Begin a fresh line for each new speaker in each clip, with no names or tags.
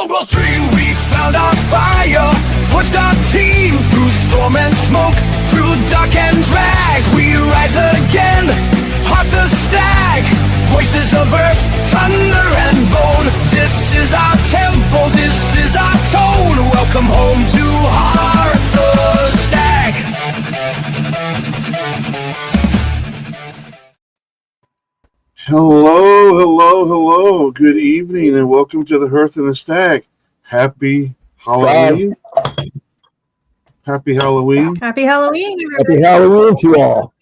world's dream, we found our fire, forged our team through storm and smoke, through dark and drag, we rise again. Hearth the Stag, voices of earth, thunder and bone. This is our temple, this is our tone. Welcome home to Hearth the Stag.
Hello. Good evening, and welcome to the Hearth and the Stag. Happy Halloween. Happy Halloween.
Happy Halloween, everybody.
Happy Halloween to you all.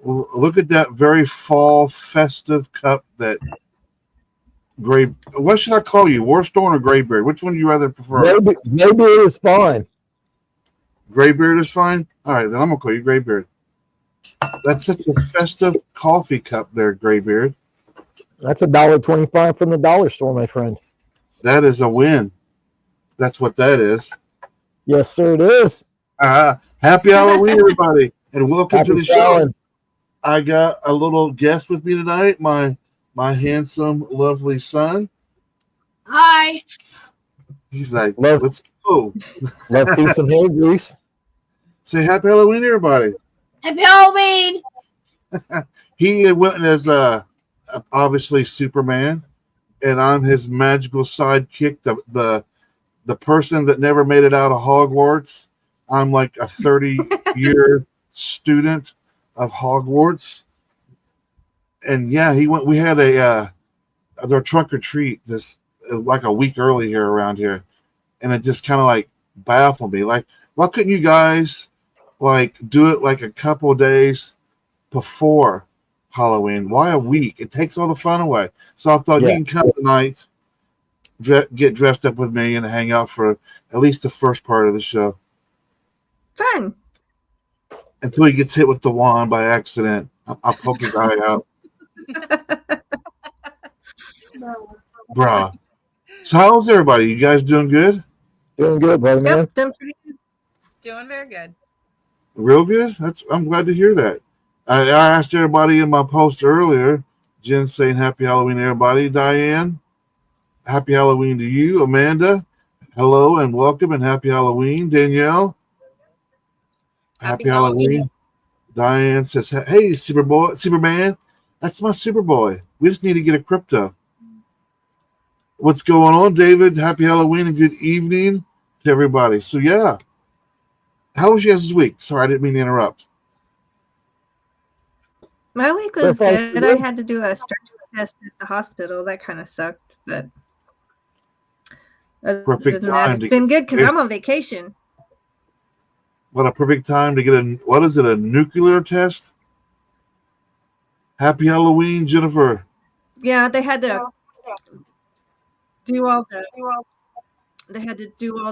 Well, look at that very fall festive cup. That gray. What should I call you? Warstone or Graybeard? Which one do you rather prefer?
Maybe it is fine.
Graybeard is fine. All right, then I'm gonna call you Graybeard. That's such a festive coffee cup, there, Graybeard.
That's $1.25 from the dollar store, my friend.
That is a win. That's what that is.
Yes, sir, it is.
Happy Halloween, everybody, and welcome
Happy
to the show. I got a little guest with me tonight, my handsome, lovely son.
Hi.
He's like, let's go.
Love, peace, and hair grease.
Say happy Halloween, everybody.
Happy Halloween.
He went as obviously Superman, and I'm his magical sidekick, the person that never made it out of Hogwarts. I'm like a 30-year student of Hogwarts. And yeah, he went. We had their trunk or treat this like a week early here around here, and it just kind of like baffled me. Like, why couldn't you guys like do it like a couple of days before Halloween? Why a week? It takes all the fun away. So I thought you can come tonight, get dressed up with me, and hang out for at least the first part of the show.
Fun.
Until he gets hit with the wand by accident. I'll poke his eye out. Bruh. So how's everybody? You guys doing good?
Doing good, brother, man.
Yep, done pretty good.
Doing very good.
Real good? I'm glad to hear that. I asked everybody in my post earlier. Jen saying happy Halloween, everybody. Diane, happy Halloween to you. Amanda, hello and welcome and happy Halloween. Danielle, happy Halloween. Diane says, hey, Superman, that's my Superboy. We just need to get a crypto. What's going on, David? Happy Halloween and good evening to everybody. So, yeah. How was your guys' week? Sorry, I didn't mean to interrupt.
My week was good. I had to do a stress test at the hospital. That kind of sucked, but
perfect time.
It's been good because I'm on vacation.
What a perfect time to get a nuclear test? Happy Halloween, Jennifer.
Yeah, they had to do all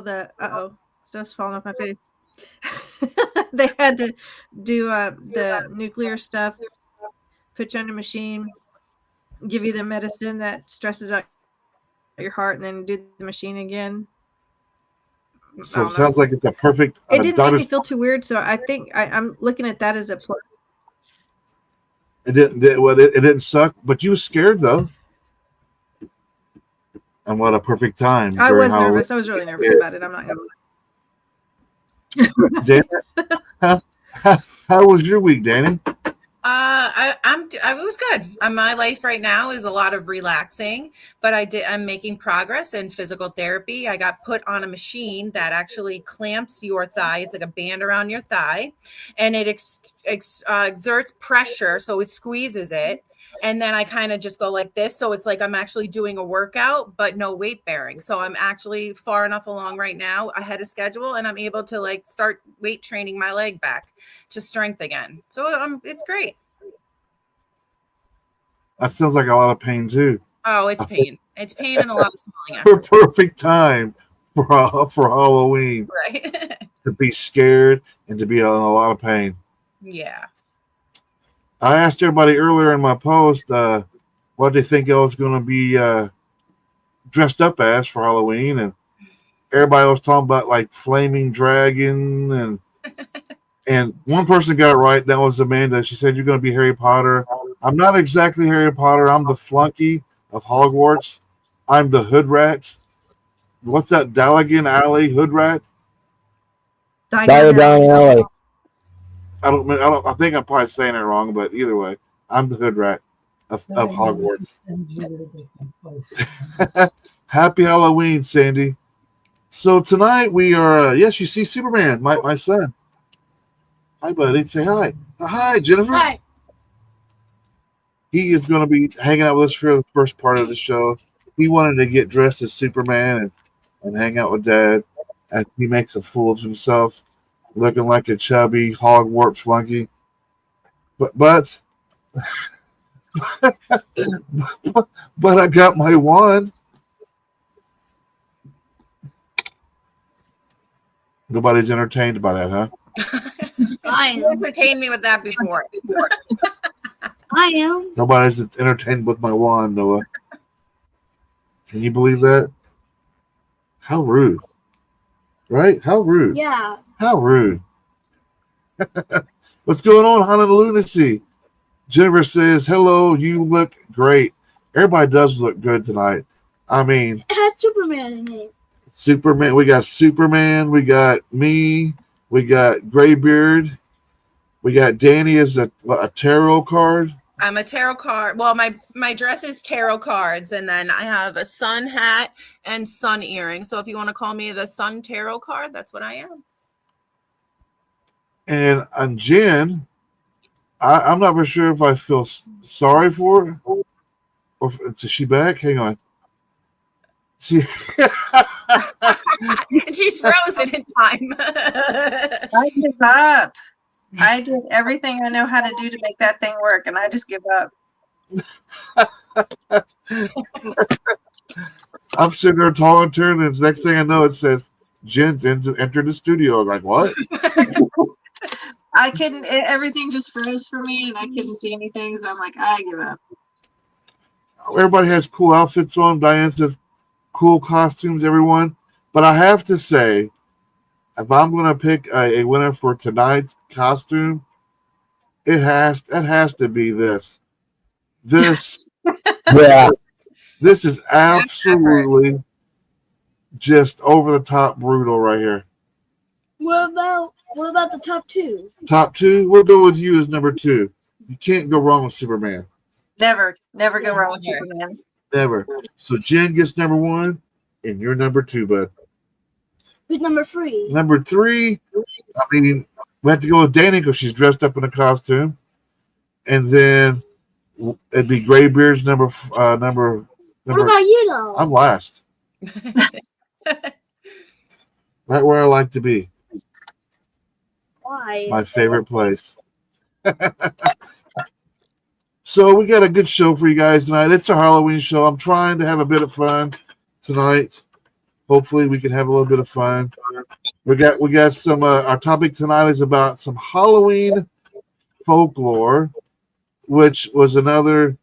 the stuff's falling off my face. They had to do the nuclear stuff, put you on a machine, give you the medicine that stresses out your heart, and then do the machine again.
So it sounds like it's a perfect.
It didn't make me feel too weird, so I think I'm looking at that as a plus.
It didn't suck, but you were scared though. And what a perfect time.
I was nervous. I was really nervous about it. I'm not gonna.
Danny, how was your week, Danny?
It was good. My life right now is a lot of relaxing, but I'm making progress in physical therapy. I got put on a machine that actually clamps your thigh. It's like a band around your thigh, and it exerts pressure, so it squeezes it. And then I kind of just go like this. So it's like I'm actually doing a workout, but no weight bearing. So I'm actually far enough along right now ahead of schedule, and I'm able to like start weight training my leg back to strength again. So it's great.
That sounds like a lot of pain too.
Oh, it's pain. It's pain and a lot of smiling.
For perfect time for Halloween.
Right.
To be scared and to be in a lot of pain.
Yeah.
I asked everybody earlier in my post what they think I was going to be dressed up as for Halloween, and everybody was talking about like flaming dragon, and one person got it right. That was Amanda. She said you're going to be Harry Potter. I'm not exactly Harry Potter. I'm the flunky of Hogwarts. I'm the hood rat. what's that? Daligan Alley Hood Rat?
Diagon Alley.
I think I'm probably saying it wrong, but either way, I'm the Hood Rat of Hogwarts. Happy Halloween, Sandy. So tonight we are. Yes, you see Superman, my son. Hi, buddy. Say hi. Hi, Jennifer.
Hi.
He is going to be hanging out with us for the first part of the show. He wanted to get dressed as Superman and hang out with Dad, as he makes a fool of himself, looking like a chubby Hogwarts flunky. But I got my wand. Nobody's entertained by that, huh?
You entertained me with that before.
I am.
Nobody's entertained with my wand, Noah. Can you believe that? How rude. Right? How rude.
Yeah.
How rude. What's going on, Honolulu Lunacy? Jennifer says, hello, you look great. Everybody does look good tonight. I mean,
It had Superman in it.
Superman. We got Superman. We got me. We got Graybeard. We got Danny as a tarot card.
I'm a tarot card. Well, my dress is tarot cards, and then I have a sun hat and sun earrings. So if you want to call me the sun tarot card, that's what I am.
And on Jen, I'm not for sure if I feel sorry for her or is she back? Hang on. She's
frozen in time.
I give up. I did everything I know how to do to make that thing work, and I just give up.
I'm sitting there talking to her, and the next thing I know, it says, Jen's entered the studio. I'm like, what?
I couldn't, everything just froze for me, and I couldn't see anything, so I'm like, I give up.
Everybody has cool outfits on. Diane says, cool costumes, everyone. But I have to say, if I'm going to pick a winner for tonight's costume, it has to be this. This,
Yeah.
this is absolutely just over the top brutal right here.
What about the top two?
Top two, we'll go with you as number 2. You can't go wrong with Superman.
Never go wrong with Superman.
Never. So Jen gets number 1, and you're number 2, bud.
Who's number 3?
Number 3, I mean, we have to go with Danny because she's dressed up in a costume. And then it'd be Graybeard's number.
What about you though?
I'm last. Right where I like to be.
Why?
My favorite place. So we got a good show for you guys tonight. It's a Halloween show. I'm trying to have a bit of fun tonight. Hopefully we can have a little bit of fun. We got some our topic tonight is about some Halloween folklore, which was another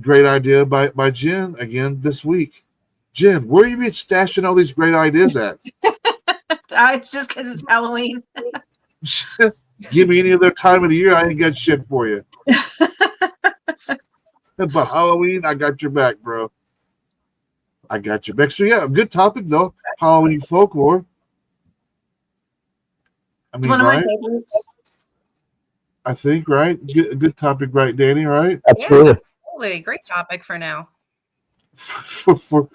great idea by Jen again this week. Jen, where you been stashing all these great ideas at?
It's just because it's Halloween.
Give me any other time of the year, I ain't got shit for you. But Halloween, I got your back, bro. I got your back. So yeah, good topic though. Halloween folklore. I mean,
One of my
right?
favorites.
I think, right? Good topic, right, Danny? Right?
Absolutely.
Absolutely. Great topic for now.
For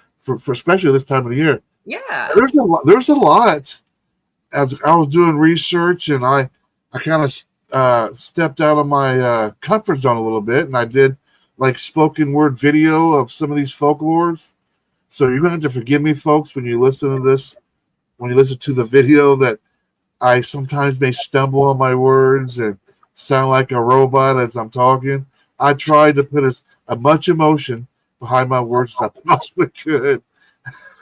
especially this time of the year.
Yeah.
There's a lot. As I was doing research, and I kind of stepped out of my comfort zone a little bit, and I did like spoken word video of some of these folklores. So you're going to have to forgive me, folks, when you listen to this, when you listen to the video, that I sometimes may stumble on my words and sound like a robot as I'm talking. I tried to put as much emotion behind my words as I possibly could.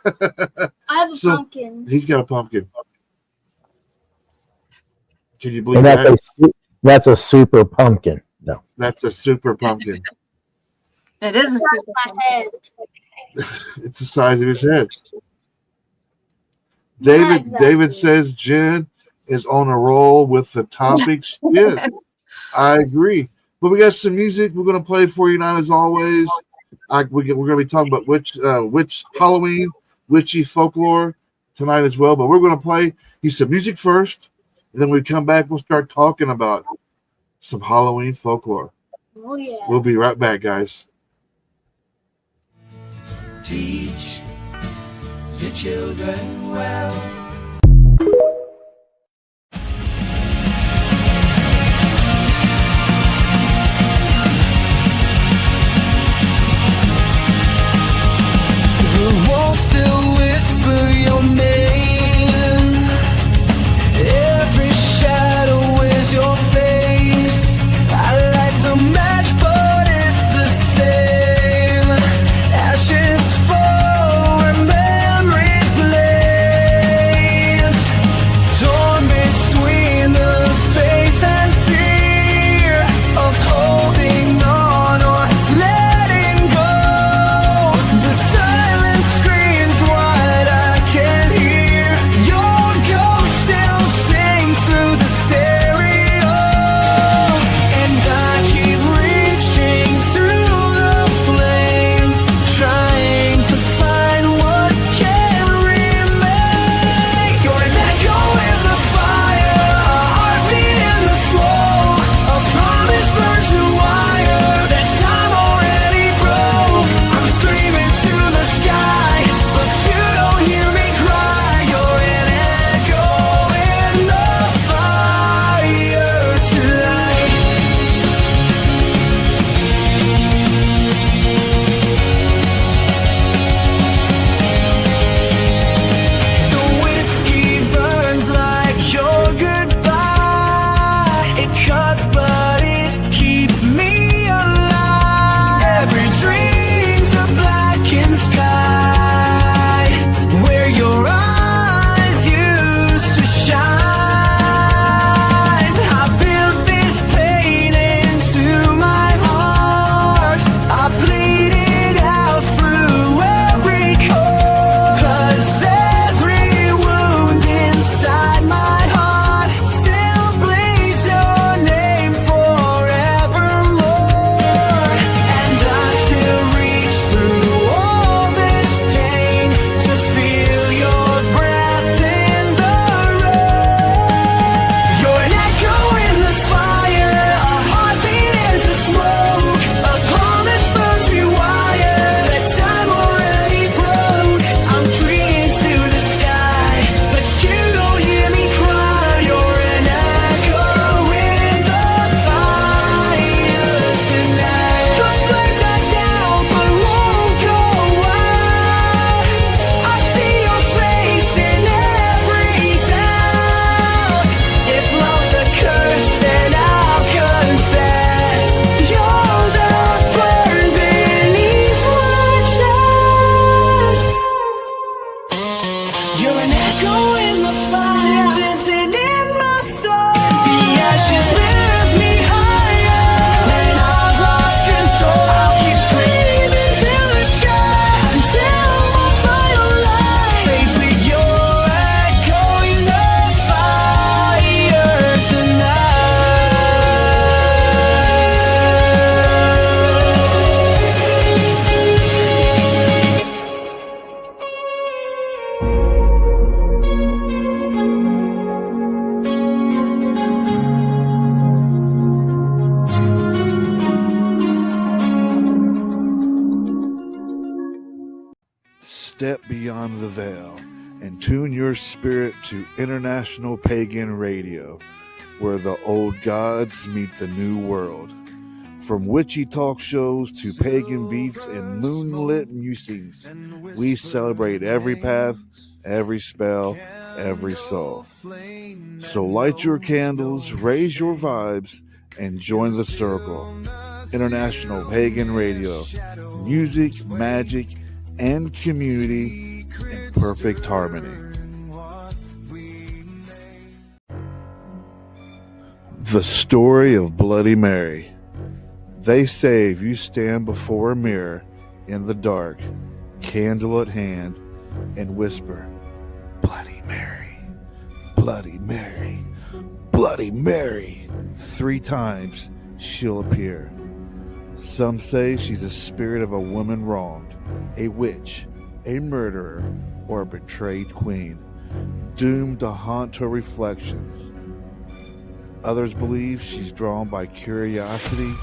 I have a
So,
pumpkin.
He's got a pumpkin. Can you believe
And
that?
that's a super pumpkin. No.
That's a super pumpkin.
It is a
Inside
super
my head.
It's the size of his head.
Yeah,
David
exactly.
says Jen is on a roll with the topics. Yes, I agree. But we got some music we're going to play for you tonight, as always. We're going to be talking about which Halloween witchy folklore tonight as well. But we're going to play some music first, and then when we come back, we'll start talking about some Halloween folklore.
Oh, yeah.
We'll be right back, guys.
Teach your children well. The walls still whisper your name. Every shadow is your face. I light the match, but it's the same. Ashes fall where memories blaze. Torn between the faith and fear of holding on or letting go. The silence screams what I can't hear. Your ghost still sings through the stereo, and I keep reaching through the flame, trying to find what can remain. You're an echo in the fire, a heartbeat in the smoke, a promise burned to wire that time already broke. I'm screaming to the sky, but you don't hear me cry. You're an echo in the fire tonight. The whiskey burns like your goodbye. It cuts, but it keeps me alive. Every dream's a blackened sky where your eyes used to shine. I built this pain into my heart. I bleed it out through every chord. 'Cause every wound inside my heart still bleeds your name forevermore. And I still reach through all this pain to feel your breath in the road. You're an echo in this fire, a heartbeat into smoke, a promise burned to wire that time already broke. I'm dreaming to the sky, but you don't hear me cry. You're an echo in the fire tonight. The flame dies down but won't go out. I see your face in every doubt. If love's a curse, then I'll confess. You're the burn beneath my chest. You're an echo in the fire, dancing in my soul. The ashes lift me higher, and I've lost control. I'll keep screaming to the sky until my final life fades with your echo in the fire
Step beyond the veil and tune your spirit to International Pagan Radio, where the old gods meet the new world. From witchy talk shows to pagan beats and moonlit musings, we celebrate every path, every spell, every soul. So light your candles, raise your vibes, and join the circle. International Pagan Radio. Music, magic, and community in perfect harmony. The story of Bloody Mary. They say if you stand before a mirror in the dark, candle at hand, and whisper, Bloody Mary, Bloody Mary, Bloody Mary, 3 times, she'll appear. Some say she's a spirit of a woman wronged, a witch, a murderer, or a betrayed queen, doomed to haunt her reflections. Others believe she's drawn by curiosity,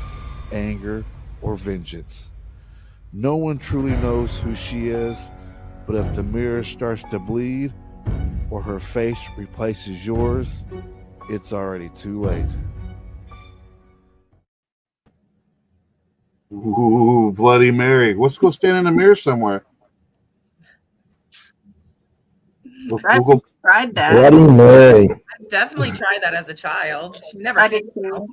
anger, or vengeance. No one truly knows who she is, but if the mirror starts to bleed or her face replaces yours, it's already too late. Ooh, Bloody Mary. Let's go stand in the mirror somewhere.
I've tried that.
Bloody Mary.
I definitely tried that as a child. She never
I
came
did too.
out.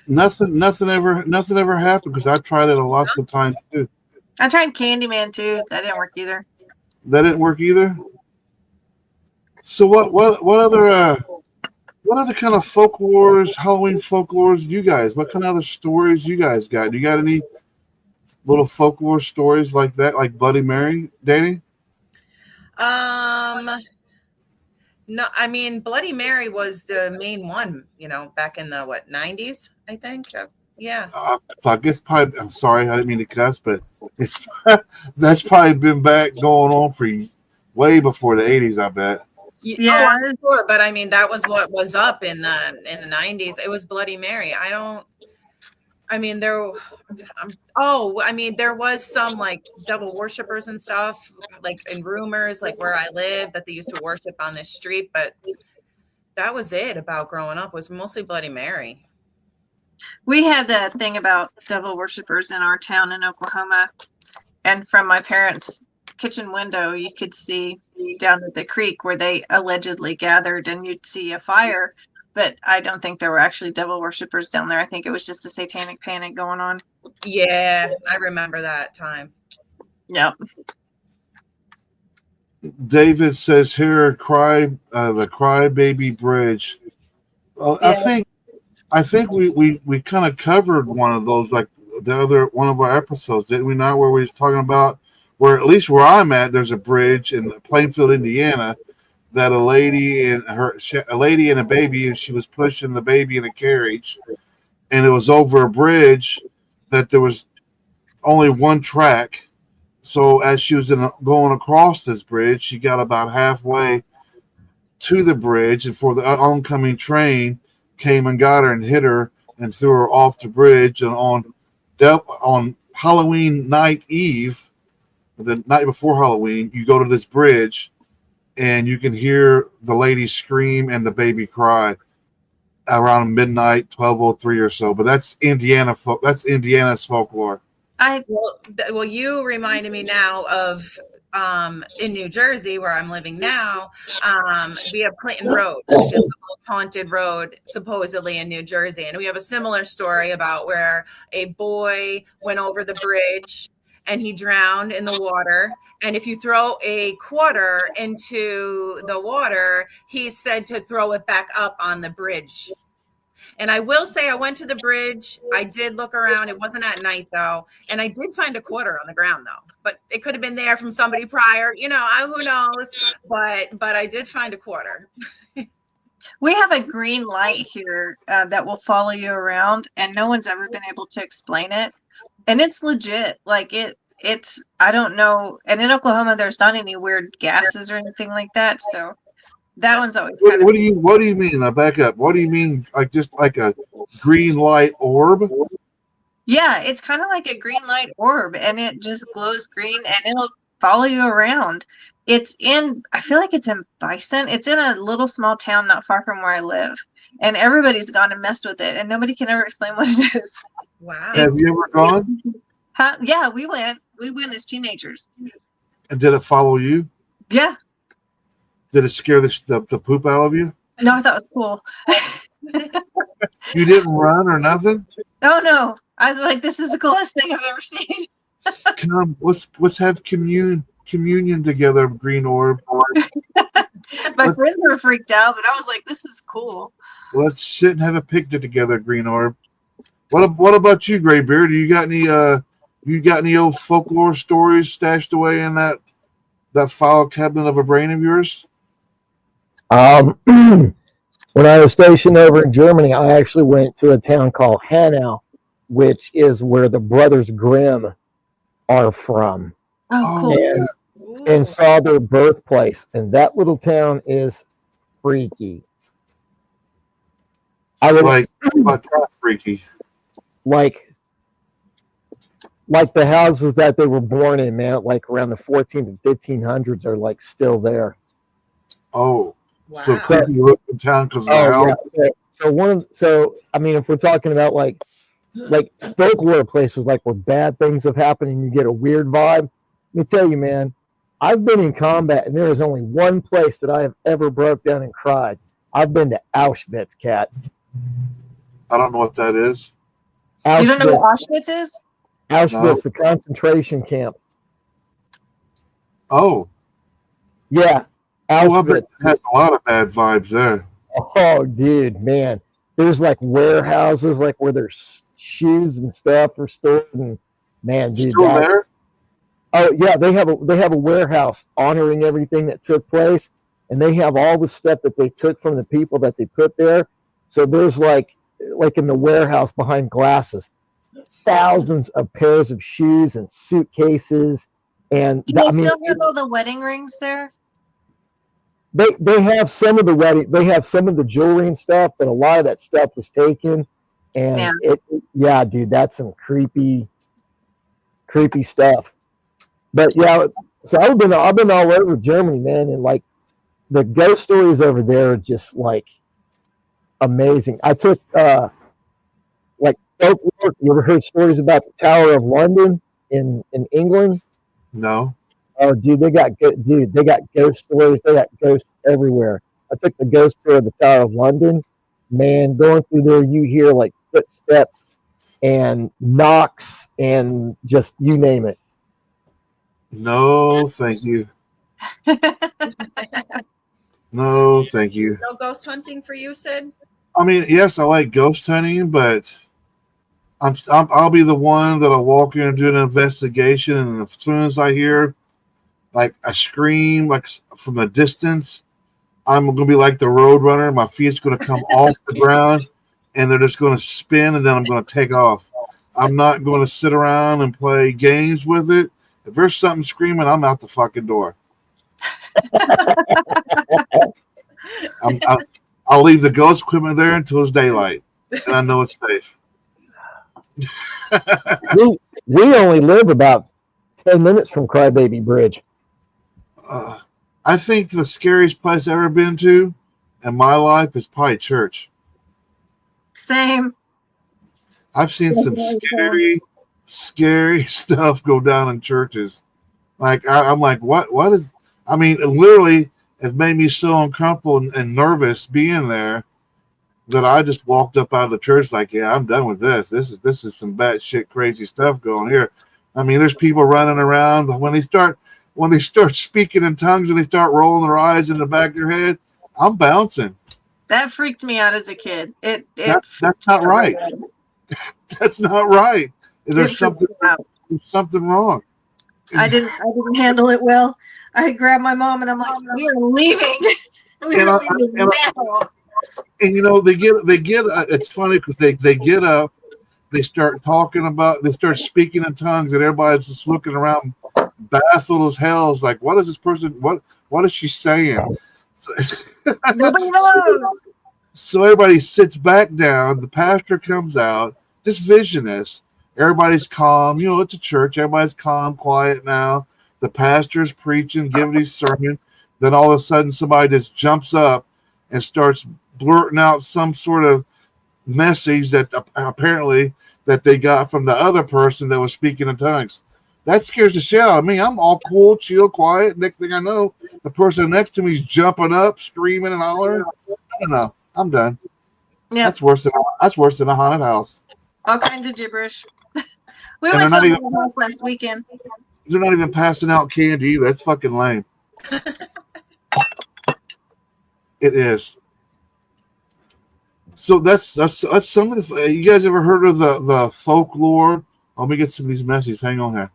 Nothing ever happened because I've tried it lots of times too.
I tried Candyman too. That didn't work either.
That didn't work either. So what other kind of folklores, Halloween folklores, you guys? What kind of other stories you guys got? Do you got any little folklore stories like that, like Bloody Mary, Danny?
No, I mean, Bloody Mary was the main one, back in the 90s, I think. Yeah.
I guess probably. I'm sorry, I didn't mean to cuss, but it's that's probably been back going on for way before the 80s. I bet.
Yeah, I'm sure, but I mean, that was what was up in the 90s. It was Bloody Mary. There was some like devil worshippers and stuff, like in rumors, like where I live, that they used to worship on this street, but that was it about growing up, was mostly Bloody Mary.
We had that thing about devil worshippers in our town in Oklahoma, and from my parents' kitchen window, you could see down at the creek where they allegedly gathered, and you'd see a fire. But I don't think there were actually devil worshippers down there. I think it was just a satanic panic going on.
Yeah, I remember that time.
Yep.
David says here, the Crybaby Bridge. Yeah. I think we kind of covered one of those, like one of our episodes, didn't we not? Where we were talking about where, at least where I'm at, there's a bridge in Plainfield, Indiana, that a lady and a baby, and she was pushing the baby in a carriage, and it was over a bridge that there was only one track. So as she was going across this bridge, she got about halfway to the bridge, and for the oncoming train came and got her and hit her and threw her off the bridge. And on Halloween night eve, the night before Halloween, you go to this bridge and you can hear the lady scream and the baby cry around midnight, 12:03 or so. But that's Indiana's folklore.
Well, you reminded me now of in New Jersey, where I'm living now. We have Clinton Road, which is the most haunted road supposedly in New Jersey, and we have a similar story about where a boy went over the bridge and he drowned in the water. And if you throw a quarter into the water, he's said to throw it back up on the bridge. And I will say, I went to the bridge. I did look around. It wasn't at night, though. And I did find a quarter on the ground, though. But it could have been there from somebody prior. Who knows? But I did find a quarter.
We have a green light here that will follow you around, and no one's ever been able to explain it. And it's legit. Like it's, I don't know. And in Oklahoma, there's not any weird gases or anything like that. So that one's always kind of.
What do you mean? Now back up. What do you mean? Like just like a green light orb?
Yeah, it's kind of like a green light orb, and it just glows green, and it'll follow you around. I feel like it's in Bison. It's in a little small town not far from where I live, and everybody's gone and messed with it, and nobody can ever explain what it is.
Wow.
Have you ever gone?
Yeah, we went. We went as teenagers.
And did it follow you?
Yeah.
Did it scare the poop out of you?
No, I thought it was cool.
You didn't run or nothing?
Oh no. I was like, this is the coolest thing I've ever seen.
Come, let's have communion together, green orb.
My friends were freaked out, but I was like, this is cool.
Let's sit and have a picnic together, green orb. What about you, Graybeard? You got any old folklore stories stashed away in that file cabinet of a brain of yours?
When I was stationed over in Germany, I actually went to a town called Hanau, which is where the Brothers Grimm are from.
Oh, cool.
yeah.
and saw their birthplace. And that little town is freaky. I would
Like freaky.
like the houses that they were born in, man, like around the 14 and 1500s are like still there.
Oh,
Wow.
so creepy looking town because of the
Oh
house.
yeah. So I mean, if we're talking about like folklore places, like where bad things have happened and you get a weird vibe, let me tell you, man, I've been in combat and there is only one place that I have ever broke down and cried. I've been to Auschwitz, cat.
I don't know what that is.
You don't know what Auschwitz is?
Auschwitz,
No.
the concentration camp.
Oh,
Yeah,
well, but
Auschwitz.
it has a lot of bad vibes there.
Oh, dude, man. There's like warehouses, like where there's shoes and stuff are stored, and man, dude,
Still there?
oh yeah, they have a warehouse honoring everything that took place, and they have all the stuff that they took from the people that they put there. So there's like in the warehouse behind glasses, thousands of pairs of shoes and suitcases, and
Do they
I mean,
still have all the wedding rings there?
they have some of the they have some of the jewelry and stuff, but a lot of that stuff was taken. And yeah, dude, that's some creepy stuff. But yeah, so I've been all over Germany, man, and like the ghost stories over there are just like amazing. I took like folklore. You ever heard stories about the Tower of London in England?
No.
Oh, dude, they got ghost stories. They got ghosts everywhere. I took the ghost tour of the Tower of London. Man, going through there, you hear like footsteps and knocks and just you name it.
No, thank you. No, thank you.
No ghost hunting for you, Sid?
I mean, yes, I like ghost hunting, but I'll be the one that'll walk in and do an investigation, and as soon as I hear like a scream, like from a distance, I'm going to be like the road runner. My feet's going to come off the ground, and they're just going to spin, and then I'm going to take off. I'm not going to sit around and play games with it. If there's something screaming, I'm out the fucking door. I'll leave the ghost equipment there until it's daylight, and I know it's safe.
we only live about 10 minutes from Crybaby Bridge.
I think the scariest place I've ever been to in my life is probably church.
Same.
I've seen some scary stuff go down in churches. Like I'm like, what is? I mean, it literally has made me so uncomfortable and nervous being there that I just walked up out of the church like, yeah, I'm done with this. This is some bad shit, crazy stuff going here. I mean, there's people running around when they start speaking in tongues and they start rolling their eyes in the back of their head. I'm bouncing.
That freaked me out as a kid.
That's not right. That's not right. There's something wrong.
I didn't handle it well. I grabbed my mom and I'm like, we are leaving. We are leaving now.
And you know, they get it's funny because they get up, they start speaking in tongues, and everybody's just looking around baffled as hell. It's like, what is this person, what is she saying?
Nobody knows.
So everybody sits back down, the pastor comes out, just vision this. Everybody's calm, you know, it's a church, everybody's calm, quiet now. The pastor's preaching, giving his sermon, then all of a sudden somebody just jumps up and starts blurting out some sort of message that apparently that they got from the other person that was speaking in tongues. That scares the shit out of me. I'm all cool, chill, quiet. Next thing I know, the person next to me is jumping up, screaming and hollering. I don't know. I'm done.
Yeah,
That's worse than a haunted house.
all kinds of gibberish. We
And
went to
they're
a
not
haunted house last weekend.
They're not even passing out candy. That's fucking lame. It is. So that's some of the. You guys ever heard of the folklore? Let me get some of these messages. Hang on here.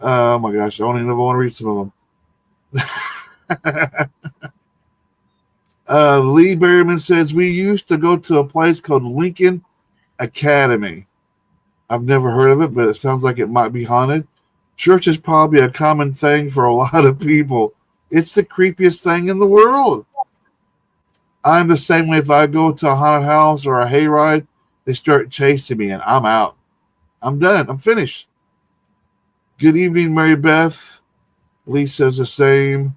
Oh my gosh, I don't even want to read some of them. Lee Berryman says we used to go to a place called Lincoln Academy. I've never heard of it, but it sounds like it might be haunted. Church is probably a common thing for a lot of people. It's the creepiest thing in the world. I'm the same way. If I go to a haunted house or a hayride, they start chasing me, and I'm out. I'm done. I'm finished. Good evening, Mary Beth. Lisa's the same.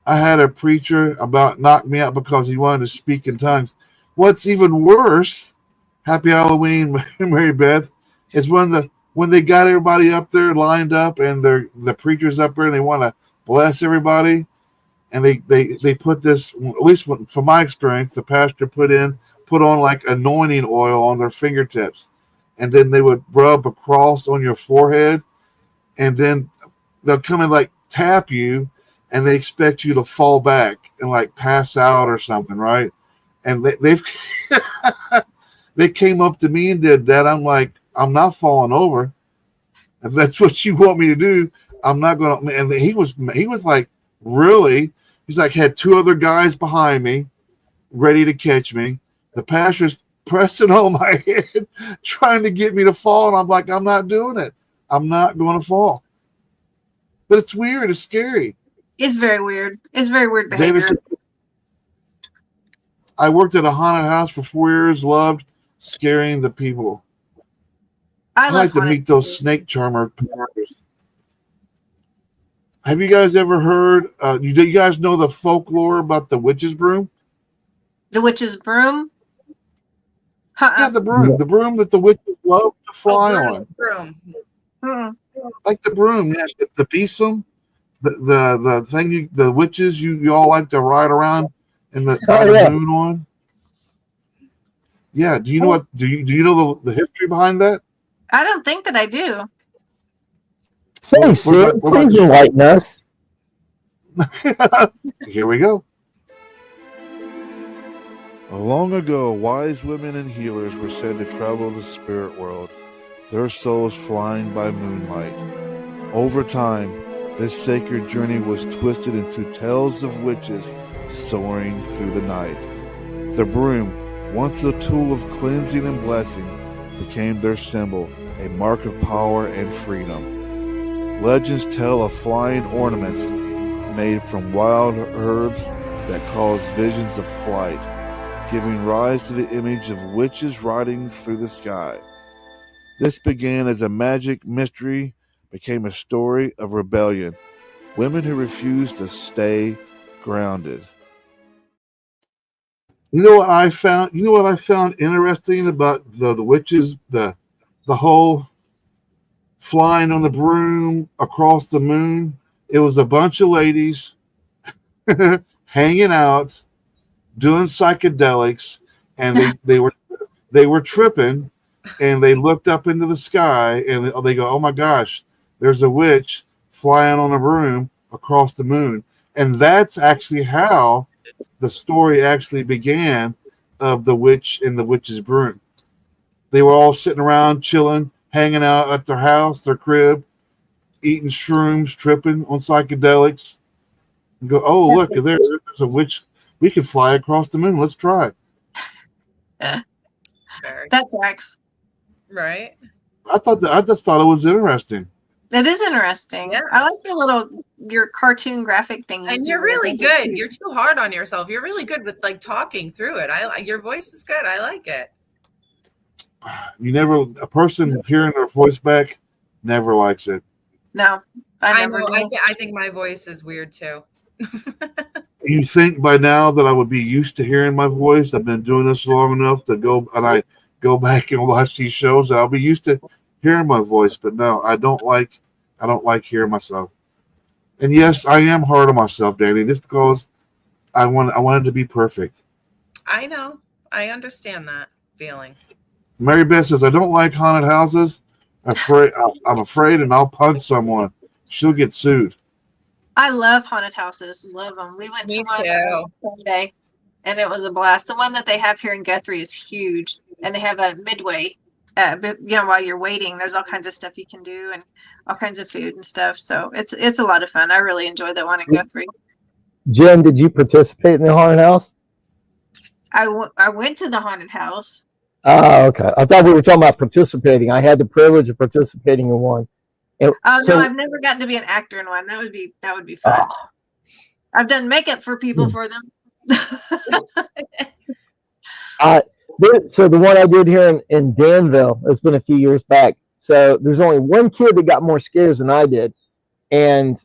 I had a preacher about knock me out because he wanted to speak in tongues. What's even worse, Happy Halloween, Mary Beth, is when they got everybody up there lined up and the preacher's up there and they want to bless everybody. And they put this, at least from my experience, the pastor put on like anointing oil on their fingertips. And then they would rub a cross on your forehead. And then they'll come and like tap you, and they expect you to fall back and like pass out or something, right? And they've they came up to me and did that. I'm like, I'm not falling over. If that's what you want me to do, I'm not going to. And he was like, really? He's like, had two other guys behind me ready to catch me. The pastor's pressing on my head, trying to get me to fall. And I'm like, I'm not doing it. I'm not going to fall. But it's weird. It's scary.
It's very weird. It's very weird behavior.
Davis, I worked at a haunted house for 4 years. Loved scaring the people. I like to meet those snake charmer. Have you guys ever heard? You guys know the folklore about the witch's broom?
The witch's broom?
Yeah, the broom. The broom that the witches love to fly on.
Broom.
Like the broom, yeah. The besom, the thing the witches you all like to ride around in the moon on. Yeah. Do you know what? Do you know the history behind that?
I don't think that I do.
Say, Sid, please enlighten us.
Here we go. Long ago, wise women and healers were said to travel the spirit world, their souls flying by moonlight. Over time, this sacred journey was twisted into tales of witches soaring through the night. The broom, once a tool of cleansing and blessing, became their symbol, a mark of power and freedom. Legends tell of flying ornaments made from wild herbs that cause visions of flight, giving rise to the image of witches riding through the sky. This began as a magic mystery, became a story of rebellion, women who refused to stay grounded. You know what I found? You know what I found interesting about the witches, the whole flying on the broom across the moon? It was a bunch of ladies hanging out, doing psychedelics, and they were tripping, and they looked up into the sky and they go, "Oh my gosh, there's a witch flying on a broom across the moon." And that's actually how the story actually began of the witch and the witch's broom. They were all sitting around, chilling, hanging out at their house, their crib, eating shrooms, tripping on psychedelics. And go, "Oh, look, there's a witch. We can fly across the moon. Let's try it."
That tracks.
Right.
I just thought it was interesting.
It is interesting.
Yeah.
I like your cartoon graphic things.
And you're really good. You're too hard on yourself. You're really good with like talking through it. Your voice is good. I like it.
A person hearing their voice back never likes it.
No, I never
know.
do.
I think my voice is weird too.
You think by now that I would be used to hearing my voice? I've been doing this long enough to go back and watch these shows, and I'll be used to hearing my voice. But no, I don't like hearing myself. And yes, I am hard on myself, Danny, just because I wanted to be perfect.
I know. I understand that feeling.
Mary Beth says, "I don't like haunted houses. I'm afraid, and I'll punch someone. She'll get sued."
I love haunted houses. Love them. We went to one Sunday, and it was a blast. The one that they have here in Guthrie is huge, and they have a midway. While you're waiting, there's all kinds of stuff you can do, and all kinds of food and stuff. So it's a lot of fun. I really enjoyed that one in Guthrie.
Jen, did you participate in the haunted house?
I went to the haunted house.
Oh, okay. I thought we were talking about participating. I had the privilege of participating in one. And
Oh
so,
no, I've never gotten to be an actor in one. That would be fun. I've done makeup for people for them.
so the one I did here in Danville, it's been a few years back. So there's only one kid that got more scares than I did. And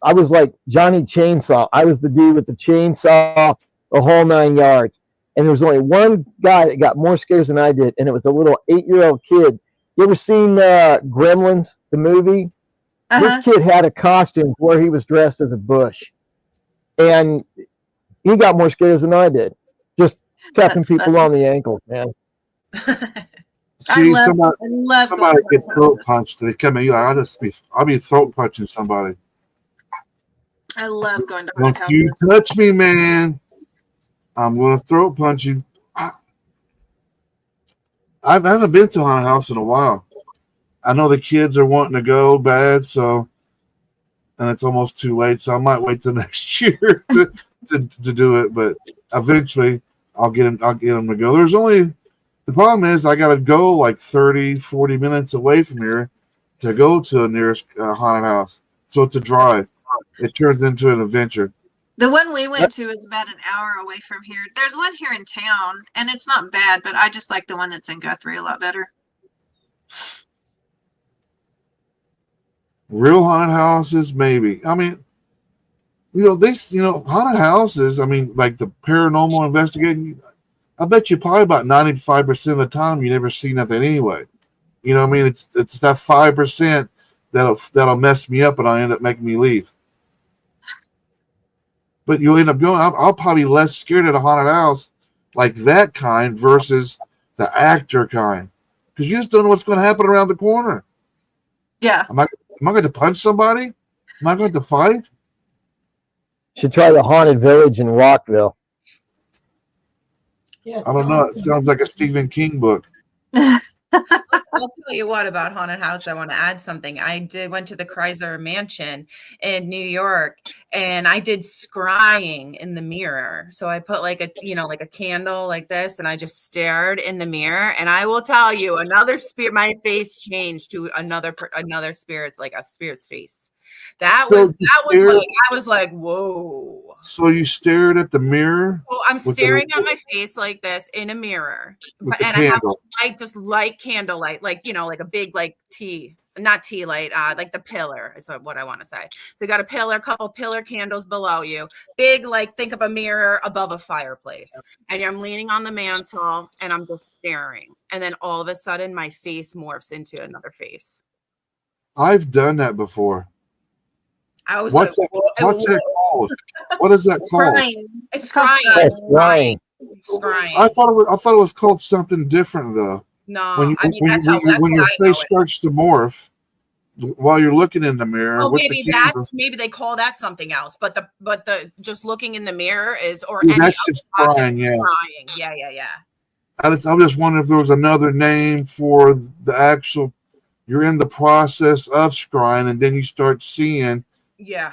I was like Johnny Chainsaw. I was the dude with the chainsaw, the whole 9 yards. And there was only one guy that got more scares than I did, and it was a little 8-year-old kid. You ever seen Gremlins, the movie? This kid had a costume where he was dressed as a bush. And he got more scares than I did. Just tapping people on the ankles, man.
See,
I love
somebody gets throat punched. They come in, I'll be throat punching somebody.
I love going to
Don't
haunted
you
houses.
touch me, man. I'm going to throat punch you. I haven't been to a haunted house in a while. I know the kids are wanting to go bad, and it's almost too late, so I might wait till next year to do it. But eventually, I'll get them to go. The problem is I got to go like 30, 40 minutes away from here to go to the nearest haunted house. So it's a drive. It turns into an adventure.
The one we went to is about an hour away from here. There's one here in town, and it's not bad, but I just like the one that's in Guthrie a lot better.
Real haunted houses, maybe. I mean, haunted houses, I mean, like the paranormal investigating, I bet you probably about 95% of the time you never see nothing anyway. You know what I mean? It's that 5% that'll mess me up and I'll end up making me leave. But you'll end up going, I'll probably less scared at a haunted house like that kind versus the actor kind. Because you just don't know what's going to happen around the corner.
Yeah.
Am I going to punch somebody? Am I going to fight?
Should try the Haunted Village in Rockville.
Yeah.
I don't know. It sounds like a Stephen King book.
I'll tell you what about haunted house. I want to add something. Went to the Chrysler Mansion in New York, and I did scrying in the mirror. So I put like a candle like this, and I just stared in the mirror. And I will tell you, another spirit, my face changed to another spirit's, like a spirit's face. I was like, whoa.
So you stared at the mirror?
Well, I'm staring at my face like this in a mirror,
with
and
the
I have
candle.
just light candlelight, like a big not tea light, like the pillar is what I want to say. So you got a couple pillar candles below you, big, like think of a mirror above a fireplace, and I'm leaning on the mantle, and I'm just staring, and then all of a sudden my face morphs into another face.
I've done that before.
I was
What's
like,
that called? What is that called?
It's
called
scrying.
scrying.
I thought it was called something different though.
No,
When your face starts to morph while you're looking in the mirror.
Oh, maybe they call that something else. But the just looking in the mirror is
that's just scrying. Yeah.
Scrying. Yeah.
I'm just wondering if there was another name for the actual. You're in the process of scrying, and then you start seeing.
Yeah.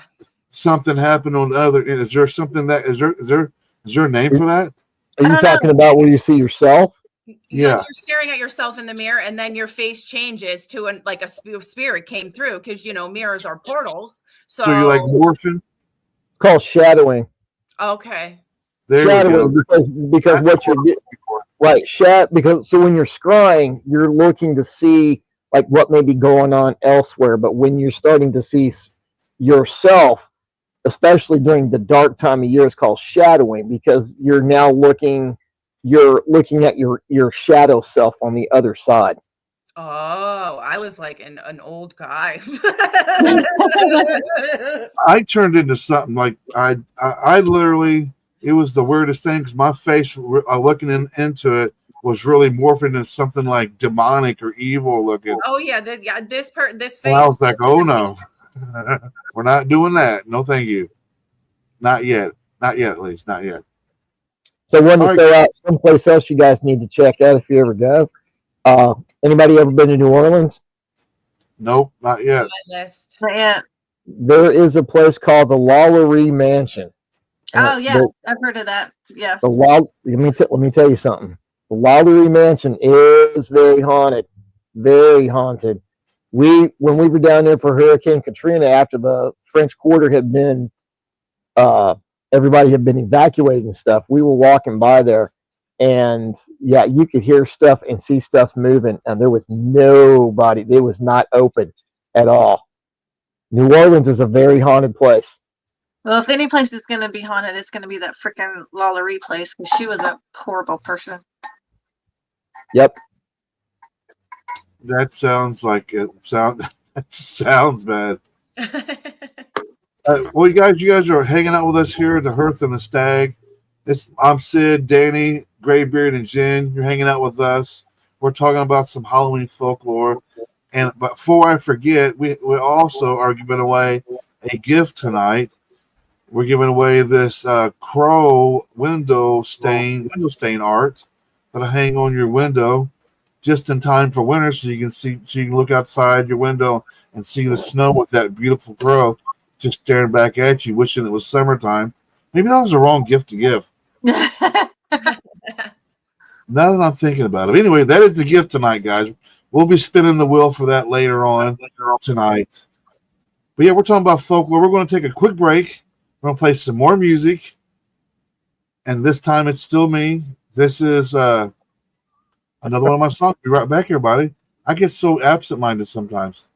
Something happened on the other end. Is there something that is there a name for that?
Are you talking about where you see yourself?
Yeah.
You're staring at yourself in the mirror, and then your face changes to a spirit came through, because mirrors are portals. So
you're like morphing.
It's called shadowing.
Okay.
Shadowing because what you're getting right. Because when you're scrying, you're looking to see like what may be going on elsewhere. But when you're starting to see yourself, especially during the dark time of year, it's called shadowing, because you're now looking at your shadow self on the other side.
Oh, I was like an old guy.
I turned into something like I literally, it was the weirdest thing, because my face looking into it was really morphing into something like demonic or evil looking.
Oh yeah, this face.
And I was like, oh no. We're not doing that. No, thank you. Not yet. Not yet, at least. Not yet.
So I wanted to throw out someplace else you guys need to check out if you ever go. Anybody ever been to New Orleans?
Nope, not yet.
On my list.
Not yet.
There is a place called the Lalaurie Mansion.
Oh yeah, I've heard of that. Yeah.
Let me tell you something. The Lowry Mansion is very haunted. Very haunted. When we were down there for Hurricane Katrina, after the French Quarter had been, everybody had been evacuated and stuff, we were walking by there, and yeah, you could hear stuff and see stuff moving, and there was nobody. It was not open at all. New Orleans is a very haunted place.
Well, if any place is going to be haunted, it's going to be that freaking Lawlery place, because she was a horrible person.
Yep.
That sounds like it. That sounds bad. Well, you guys are hanging out with us here at the Hearth and the Stag. I'm Sid, Danny, Graybeard, and Jen. You're hanging out with us. We're talking about some Halloween folklore. But before I forget, we also are giving away a gift tonight. We're giving away this crow window stain art that'll hang on your window just in time for winter, so you can look outside your window and see the snow with that beautiful crow just staring back at you, wishing it was summertime. Maybe that was the wrong gift to give. Now that I'm thinking about it. Anyway, that is the gift tonight, guys. We'll be spinning the wheel for that later on tonight. But yeah, we're talking about folklore. We're going to take a quick break. We're going to play some more music. And this time it's still me. This is another one of my songs. Be right back, everybody. I get so absent-minded sometimes.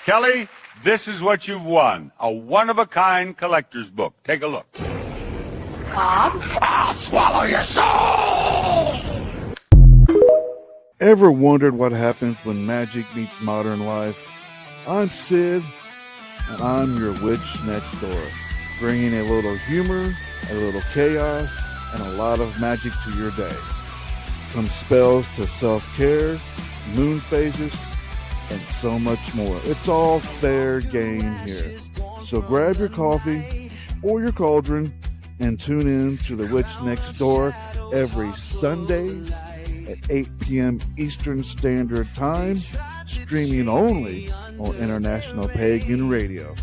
Kelly, this is what you've won. A one-of-a-kind collector's book. Take a look.
Bob?
I'll swallow your soul!
Ever wondered what happens when magic meets modern life? I'm Sid, and I'm your witch next door, bringing a little humor, a little chaos, and a lot of magic to your day. From spells to self-care, moon phases, and so much more. It's all fair game here. So grab your coffee or your cauldron and tune in to The Witch Next Door every Sundays at 8 p.m. Eastern Standard Time, streaming only on International Pagan Radio.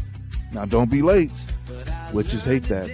Now don't be late. Witches hate that.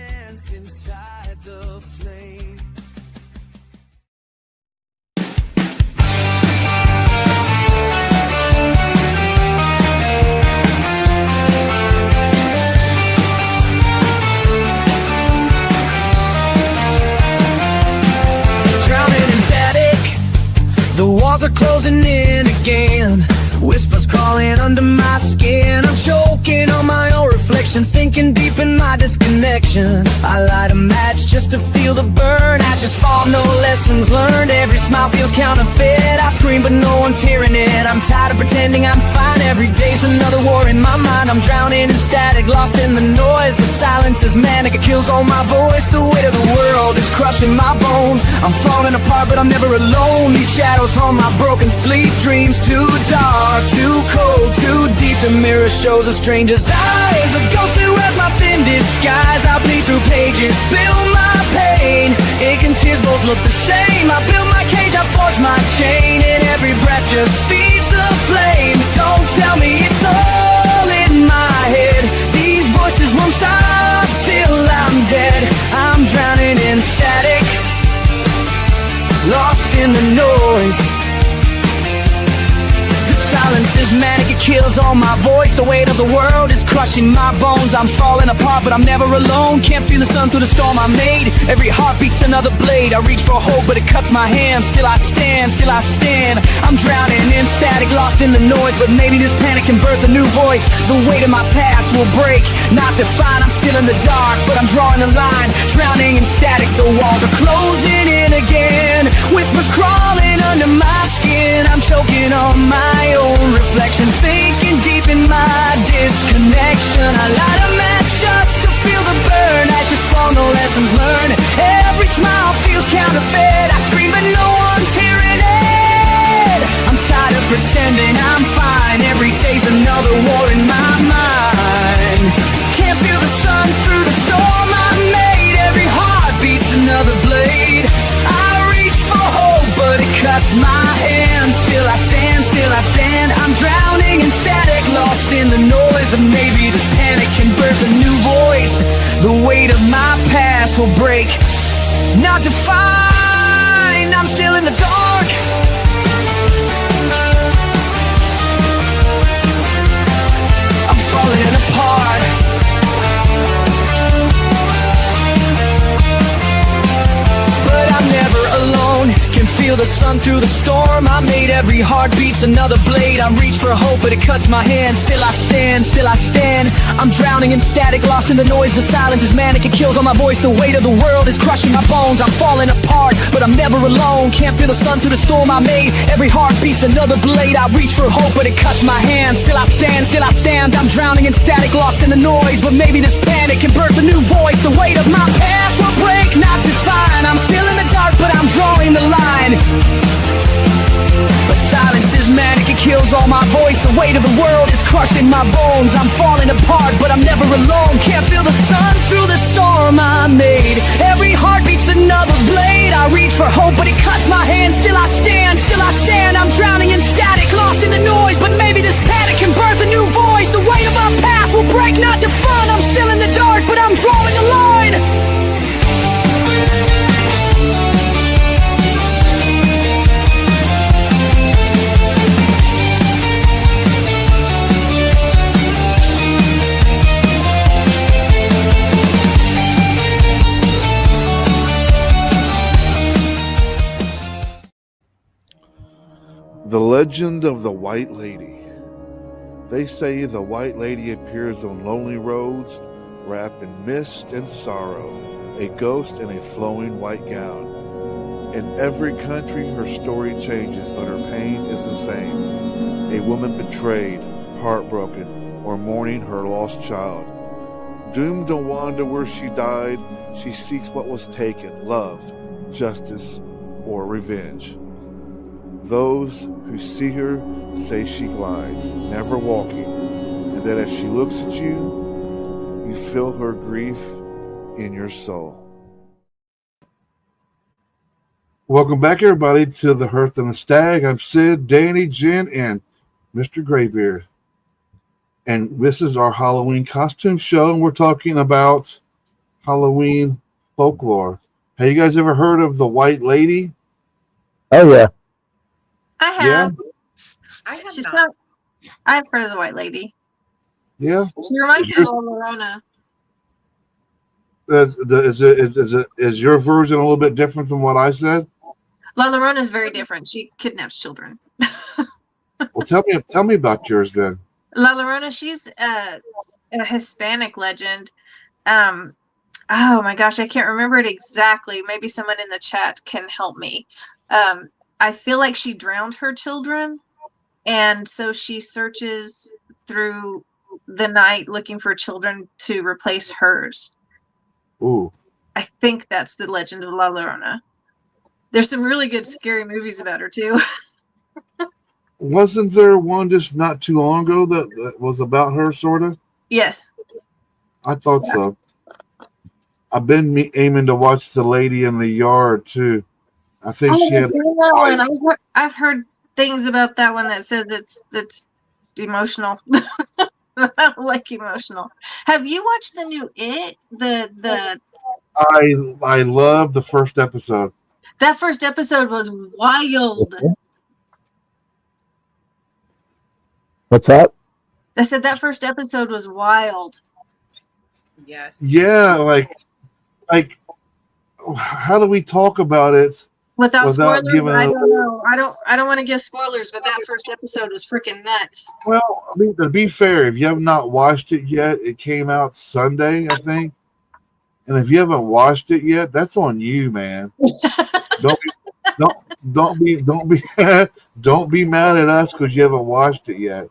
The walls are closing in again. Whispers crawling under my skin. I'm choking on my own reflection, sinking deep in my disconnection. I light a match just to feel the burn. Ashes fall, no lessons learned. Every smile feels counterfeit. I scream but no one's hearing it. I'm tired of pretending I'm fine. Every day's another war in my mind. I'm drowning in static, lost in the noise. The silence is manic, it kills all my voice. The weight of the world is crushing my bones. I'm falling apart but I'm never alone. These shadows haunt my broken sleep. Dreams too dark, too cold, too deep. The mirror shows a stranger's eyes. A ghost who wears my thin disguise. I bleed through pages, build my pain. Ink and tears both look the same. I build my cage, I forge my chain. And every breath just feeds the flame. Don't tell me it's all in my head. These voices won't stop till I'm dead. I'm drowning in static, lost in the noise. Silence is manic, it kills all my voice. The weight of the world is crushing my bones. I'm falling apart but I'm never alone. Can't feel the sun through the storm I made. Every heartbeat's another blade. I reach for hope but it cuts my hand. Still I stand, still I stand. I'm drowning in static, lost in the noise. But maybe this panic can birth a new voice. The weight of my past will break, not define. I'm still in the dark but I'm drawing a line. Drowning in static, the walls are closing in again. Whispers crawling under my skin. I'm choking on my own reflection, sinking deep in my disconnection. I light a match just to feel the burn. Ashes fall, no lessons learned. Every smile feels counterfeit. I scream but no one's hearing it. I'm tired of pretending I'm fine. Every day's another war in my mind. Can't feel the sun through the storm I made. Every heartbeat's another blade. I reach for hope but it cuts my hand. Still I stand, still I stand. I'm drowning in static, lost in the noise. But maybe this panic can birth a new voice. The weight of my past will break, not define. I'm still in the dark. I'm falling apart. But I'm never alone. Can feel the sun through the storm. I made every heartbeat's another blade. I reach for hope, but it cuts my hand. Still I stand, still I stand. I'm drowning in static, lost in the noise. The silence is manic, it kills all my voice. The weight of the world is crushing my bones. I'm falling apart, but I'm never alone. Can't feel the sun through the storm I made. Every heartbeat's another blade. I reach for hope, but it cuts my hand. Still I stand, still I stand. I'm drowning in static, lost in the noise. But maybe this panic can birth a new voice. The weight of my past will break, not define. I'm still in the dark, but I'm drawing the line. But silence is manic, it kills all my voice. The weight of the world is crushing my bones. I'm falling apart, but I'm never alone. Can't feel the sun through the storm I made. Every heartbeat's another blade. I reach for hope, but it cuts my hand. Still I stand, still I stand. I'm drowning in static, lost in the noise. But maybe this panic can birth a new voice. The weight of our past will break, not define. I'm still in the dark, but I'm drawing a line.
The Legend of the White Lady. They say the White Lady appears on lonely roads, wrapped in mist and sorrow, a ghost in a flowing white gown. In every country her story changes, but her pain is the same. A woman betrayed, heartbroken, or mourning her lost child. Doomed to wander where she died, she seeks what was taken, love, justice, or revenge. Those who see her say she glides, never walking, and that as she looks at you, you feel her grief in your soul. Welcome back, everybody, to the Hearth and the Stag. I'm Sid, Danny, Jen, and Mr. Graybeard. And this is our Halloween costume show, and we're talking about Halloween folklore. Have you guys ever heard of the White Lady?
Oh, yeah.
I have.
I have
She's
not.
not. I've heard of the White Lady.
Yeah.
She reminds me of La Llorona.
Is your version a little bit different from what I said?
La Llorona is very different. She kidnaps children.
Well, tell me about yours then.
La Llorona, she's a Hispanic legend. Oh my gosh, I can't remember it exactly. Maybe someone in the chat can help me. I feel like she drowned her children, and so she searches through the night looking for children to replace hers.
Ooh.
I think that's the legend of La Llorona. There's some really good scary movies about her too.
Wasn't there one just not too long ago that was about her, sort of?
Yes.
I thought so. I've been aiming to watch The Lady in the Yard, too. I think she had...
that one. I've heard things about that one that says it's emotional. I don't like emotional. Have you watched the new It?
I love the first episode.
That first episode was wild.
What's that?
I said that first episode was wild.
Yes.
Yeah, like how do we talk about it
Without spoilers,
giving
I don't know. I don't want to give spoilers, but that first episode was freaking nuts.
Well, I mean, to be fair, if you have not watched it yet, it came out Sunday, I think. And if you haven't watched it yet, that's on you, man. Don't be mad at us because you haven't watched it yet.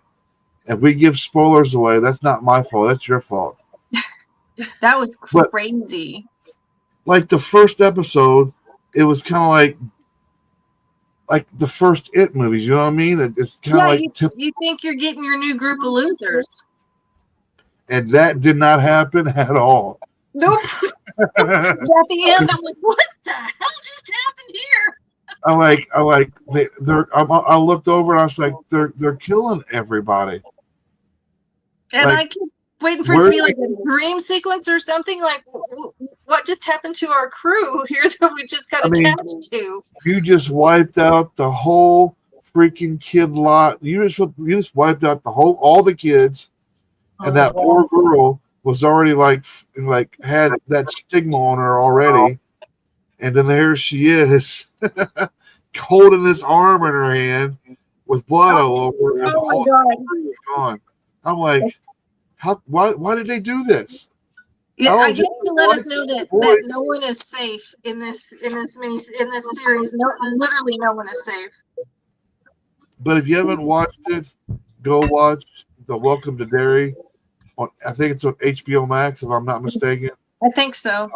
If we give spoilers away, that's not my fault. That's your fault.
That was crazy.
Like the first episode, it was kind of like the first It movies. You know what I mean? It's kind of like
you think you're getting your new group of losers,
and that did not happen at all.
Nope. At the end, I'm like, what the hell just happened here?
I looked over and I was like, they're killing everybody.
And
like,
waiting for it to be like a dream sequence or something. Like, what just happened to our crew here that we just got attached to?
You just wiped out the whole freaking kid lot. You just wiped out all the kids, and that poor girl was already like had that stigma on her already, and then there she is, holding this arm in her hand with blood all over. And
Oh my God!
I'm like, why did they do this?
Yeah, I guess to let us know that no one is safe in this series. No, literally no one is safe.
But if you haven't watched it, go watch the Welcome to Derry. I think it's on HBO Max, if I'm not mistaken.
I think so.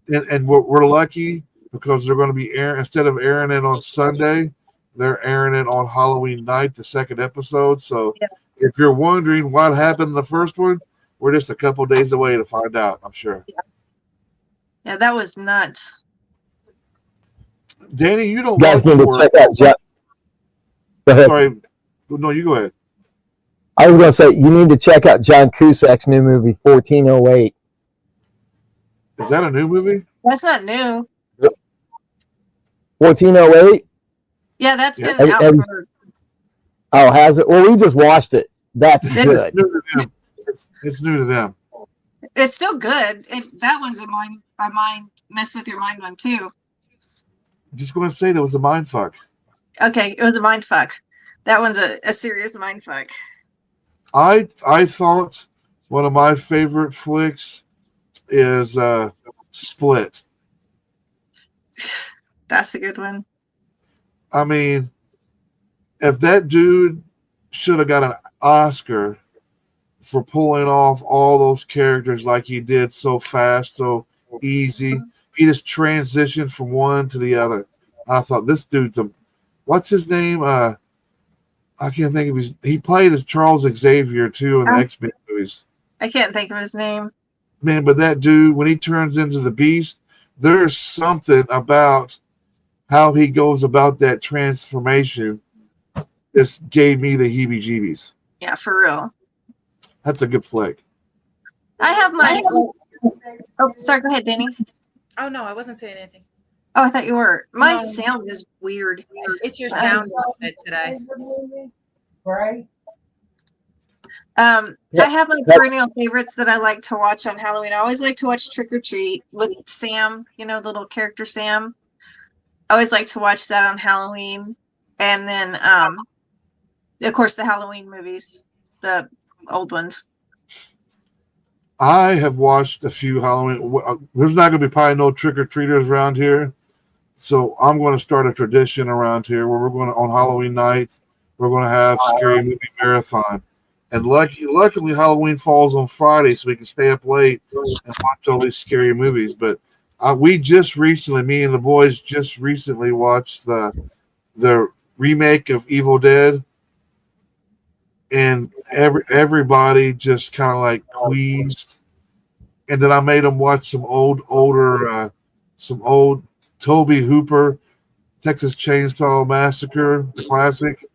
And we're lucky because they're going to be instead of airing it on Sunday, they're airing it on Halloween night, the second episode. So if you're wondering what happened in the first one, we're just a couple days away to find out, I'm sure.
Yeah, that was nuts.
Danny, you don't
guys need to check out John. Go ahead.
Sorry. No, you go ahead.
I was going to say, you need to check out John Cusack's new movie, 1408.
Is that a new movie?
That's not new.
1408?
Yeah, that's been
Have-
out
have-
for.
Oh, has it? Well, we just watched it. That's good.
It's new to them. It's new to them.
It's still good. That one's a mind mess with your mind one too.
I'm just going to say that was a mind fuck.
Okay, it was a mind fuck. That one's a serious mind fuck.
I thought one of my favorite flicks is Split.
That's a good one.
I mean, if that dude should have got an Oscar for pulling off all those characters like he did so fast, so easy, he just transitioned from one to the other. I thought this dude's what's his name? I can't think of he played as Charles Xavier too in the X-Men movies.
I can't think of his name.
Man, but that dude, when he turns into the Beast, there's something about how he goes about that transformation. Just gave me the heebie-jeebies.
Yeah, for real.
That's a good flick.
I have my. Oh, sorry. Go ahead, Danny.
Oh no, I wasn't saying anything.
Oh, I thought you were. My
No.
sound is weird.
It's your sound bit today.
Right?
I have my perennial favorites that I like to watch on Halloween. I always like to watch Trick or Treat with Sam, the little character Sam. I always like to watch that on Halloween. And then, of course, the Halloween movies, the old ones.
I have watched a few Halloween. There's not going to be probably no trick-or-treaters around here. So I'm going to start a tradition around here where we're going to, on Halloween night, we're going to have Scary Movie Marathon. And luckily, Halloween falls on Friday, so we can stay up late and watch all these scary movies. But me and the boys just recently watched the remake of Evil Dead, and everybody just kind of like queased. And then I made them watch some old Tobe Hooper, Texas Chainsaw Massacre, the classic.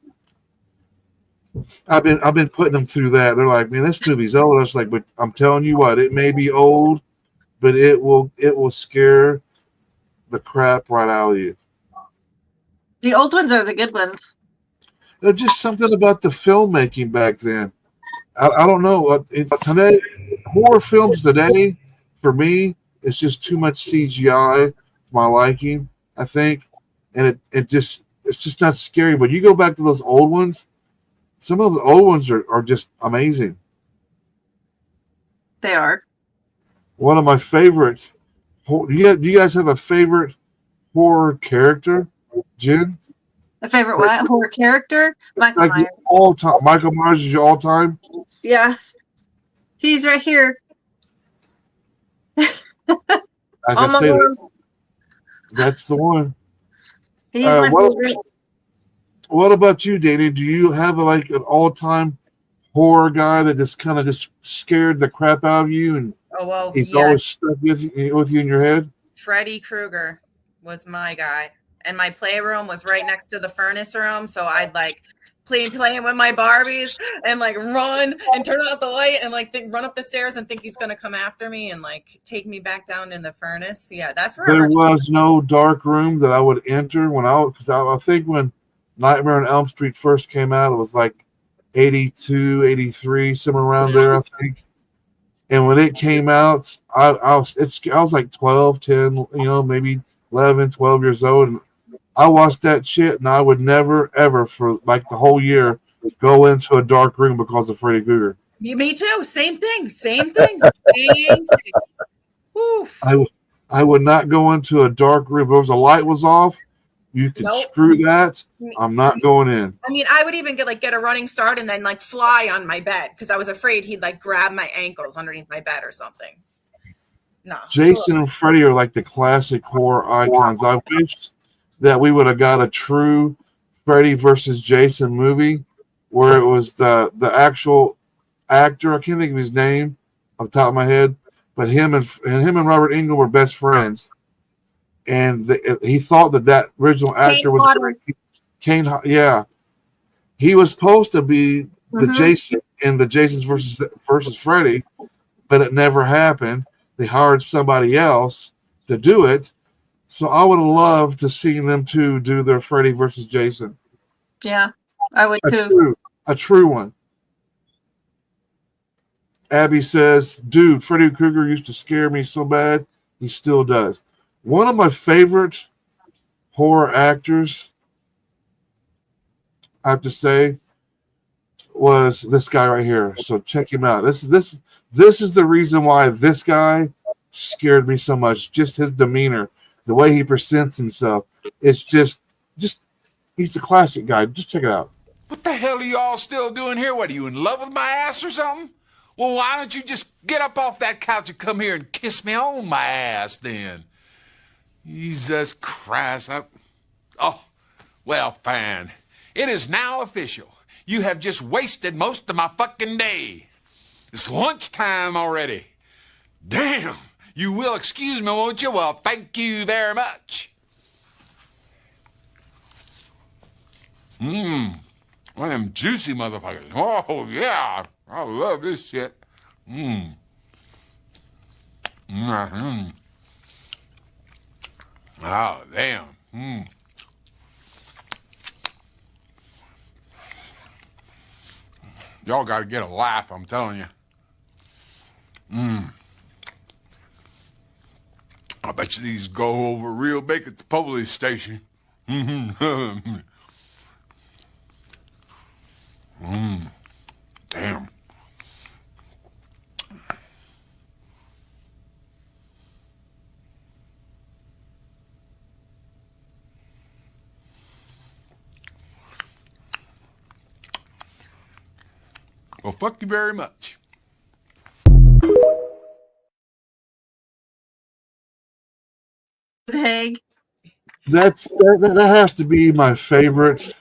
I've been putting them through that. They're like, man, this movie's old. I was like, but I'm telling you what, it may be old, but it will scare the crap right out of you.
The old ones are the good ones.
There's just something about the filmmaking back then. I don't know. Today, horror films today, for me, it's just too much CGI for my liking, I think. And it's just not scary. But you go back to those old ones, some of the old ones are just amazing.
They are.
One of my favorites. Do you guys have a favorite horror character, Jen?
A favorite what? Horror character? Michael Myers.
All time. Michael Myers is your all time?
Yeah. He's right here.
I can say that's the one.
He's my favorite.
What about you, Danny? Do you have an all-time horror guy that just kind of just scared the crap out of you, and he's always stuck with you in your head?
Freddy Krueger was my guy, and my playroom was right next to the furnace room, so I'd playing with my Barbies and like run and turn out the light and like run up the stairs and think he's gonna come after me and like take me back down in the furnace. Yeah, that forever.
There was no dark room that I would enter because I think when Nightmare on Elm Street first came out, it was like 82, 83, somewhere around there, I think. And when it came out, I was like 12, 10, maybe 11, 12 years old, and I watched that shit, and I would never, ever, for like the whole year, go into a dark room because of Freddy Krueger.
Me too. Same thing. Oof.
I would not go into a dark room. If the light was off, you could screw that. I'm not going in.
I mean, I would even get a running start and then like fly on my bed because I was afraid he'd like grab my ankles underneath my bed or something. No.
Jason and Freddy are like the classic horror icons. I wish that we would have got a true Freddy versus Jason movie where it was the actual actor. I can't think of his name off the top of my head, but him and Robert Englund were best friends, and he thought that original actor was Kane. Yeah, he was supposed to be the Jason in the Jason's versus Freddy, but it never happened. They hired somebody else to do it. So I would have loved to see them two do their Freddy versus Jason.
Yeah, I would too.
A true one. Abby says, dude, Freddy Krueger used to scare me so bad. He still does. One of my favorite horror actors, I have to say, was this guy right here. So check him out. This is the reason why this guy scared me so much. Just his demeanor. The way he presents himself, it's just he's a classic guy. Just check it out.
What the hell are you all still doing here? What, are you in love with my ass or something? Well, why don't you just get up off that couch and come here and kiss me on my ass then? Jesus Christ. Oh, well, fine. It is now official. You have just wasted most of my fucking day. It's lunchtime already. Damn. You will excuse me, won't you? Well, thank you very much. One of them juicy motherfuckers. Oh, yeah. I love this shit. Oh, damn. Y'all got to get a laugh, I'm telling you. I bet you these go over real big at the police station. Damn. Well, fuck you very much.
Peg.
That has to be my favorite.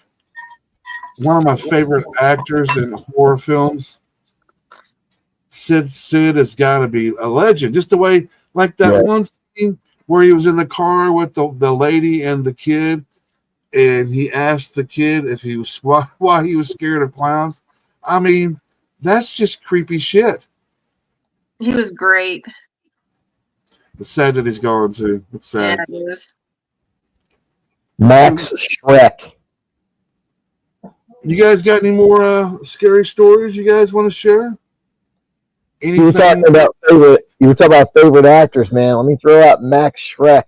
One of my favorite actors in horror films. Sid has got to be a legend. Just the way, like that one scene where he was in the car with the lady and the kid, and he asked the kid if he was why he was scared of clowns. I mean, that's just creepy shit.
He was great.
It's sad that he's gone too. It's sad.
Yeah, it is.
Max Schreck.
You guys got any more scary stories you guys want to share? Anything?
You were talking about favorite actors, man. Let me throw out Max Schreck.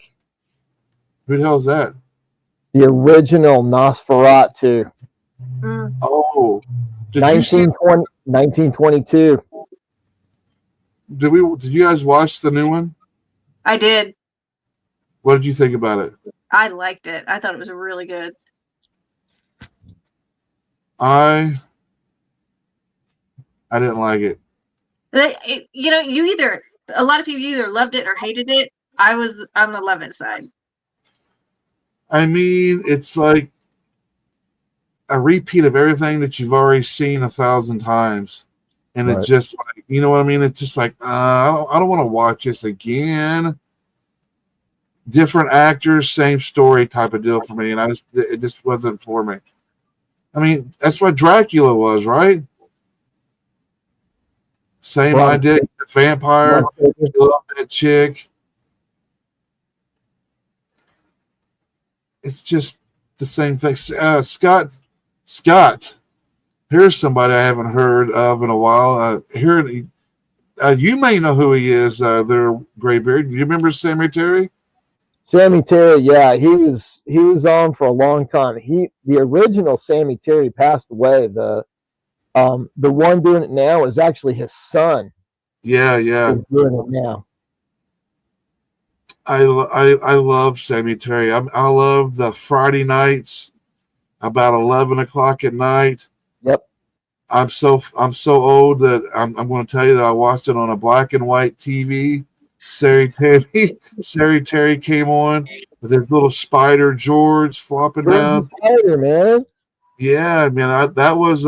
Who the hell is that?
The original Nosferatu.
Oh,
1922.
Did you guys watch the new one?
I did.
What did you think about it?
I liked it. I thought it was really good.
I didn't like it.
A lot of people either loved it or hated it. I was on the love it side.
I mean, it's like a repeat of everything that you've already seen 1,000 times. And It's just like, you know what I mean? It's just like, I don't want to watch this again. Different actors, same story type of deal for me. And it just wasn't for me. I mean, that's what Dracula was, right? Same
Bram,
idea. The vampire,
Bram Stoker.
kill up that chick. It's just the same thing. Scott. Here's somebody I haven't heard of in a while. You may know who he is. There, Graybeard. Do you remember Sammy Terry?
Sammy Terry, yeah, he was on for a long time. The original Sammy Terry passed away. The one doing it now is actually his son.
Yeah.
Is doing it now.
I love Sammy Terry. I love the Friday nights about 11 o'clock at night.
Yep.
I'm so old that I'm going to tell you that I watched it on a black and white TV. Sari Terry came on with his little spider George flopping down.
Spider, man.
Yeah, man, that was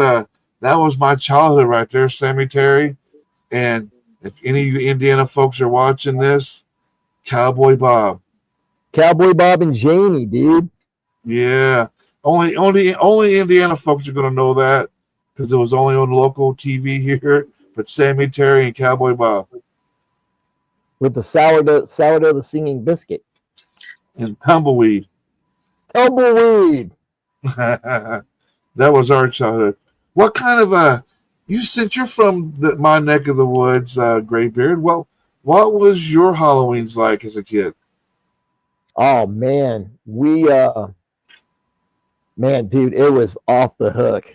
my childhood right there, Sammy Terry. And if any of you Indiana folks are watching this, Cowboy Bob
and Janie, dude.
Yeah, only Indiana folks are going to know that because it was only on local TV here. But Sammy Terry and Cowboy Bob
with the sourdough the singing biscuit
and Tumbleweed.
That
was our childhood. What kind of since you're from my neck of the woods, Graybeard? What was your Halloween's like as a kid?
Oh man, dude, it was off the hook.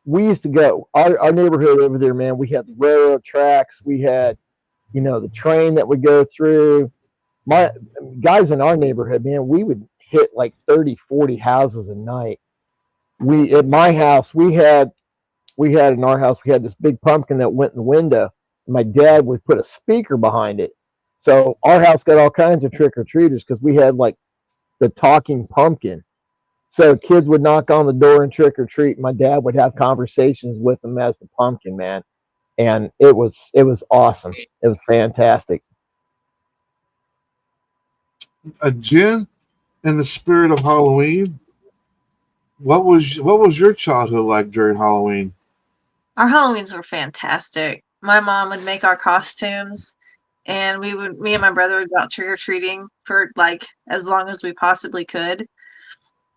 We used to go our neighborhood over there, man. We had the railroad tracks. We had, the train that would go through. My guys in our neighborhood, man, we would hit like 30, 40 houses a night. At my house, we had in our house, we had this big pumpkin that went in the window. My dad would put a speaker behind it. So our house got all kinds of trick-or-treaters because we had like the talking pumpkin. So kids would knock on the door and trick-or-treat. My dad would have conversations with them as the pumpkin, man. And it was awesome. It was fantastic.
Jen, in the spirit of Halloween, what was your childhood like during Halloween?
Our Halloweens were fantastic. My mom would make our costumes, and me and my brother would go out trick-or-treating for like as long as we possibly could.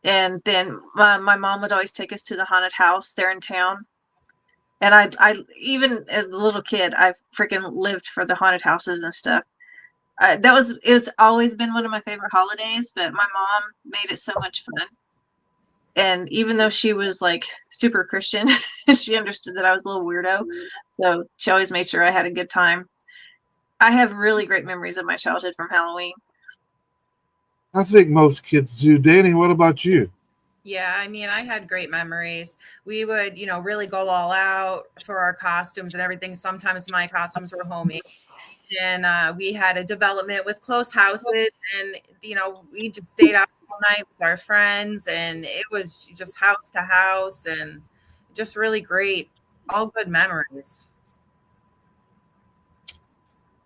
And then my mom would always take us to the haunted house there in town. And I even as a little kid, I freaking lived for the haunted houses and stuff. It's always been one of my favorite holidays, but my mom made it so much fun. And even though she was like super Christian, she understood that I was a little weirdo. So she always made sure I had a good time. I have really great memories of my childhood from Halloween.
I think most kids do. Danny, what about you?
Yeah, I mean, I had great memories. We would, really go all out for our costumes and everything. Sometimes my costumes were homemade. And we had a development with close houses, and we just stayed out all night with our friends, and it was just house to house and just really great. All good memories.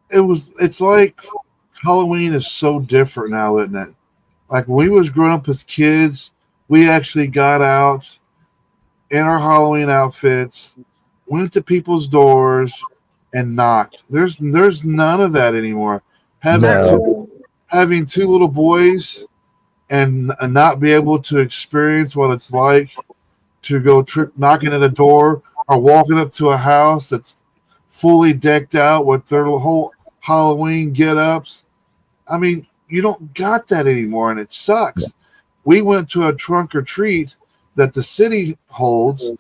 It's like Halloween is so different now, isn't it? Like when we was growing up as kids, we actually got out in our Halloween outfits, went to people's doors, and knocked. There's none of that anymore. Having two little boys and not be able to experience what it's like to go knocking at a door or walking up to a house that's fully decked out with their whole Halloween get-ups. I mean, you don't got that anymore, and it sucks. We went to a trunk or treat that the city holds,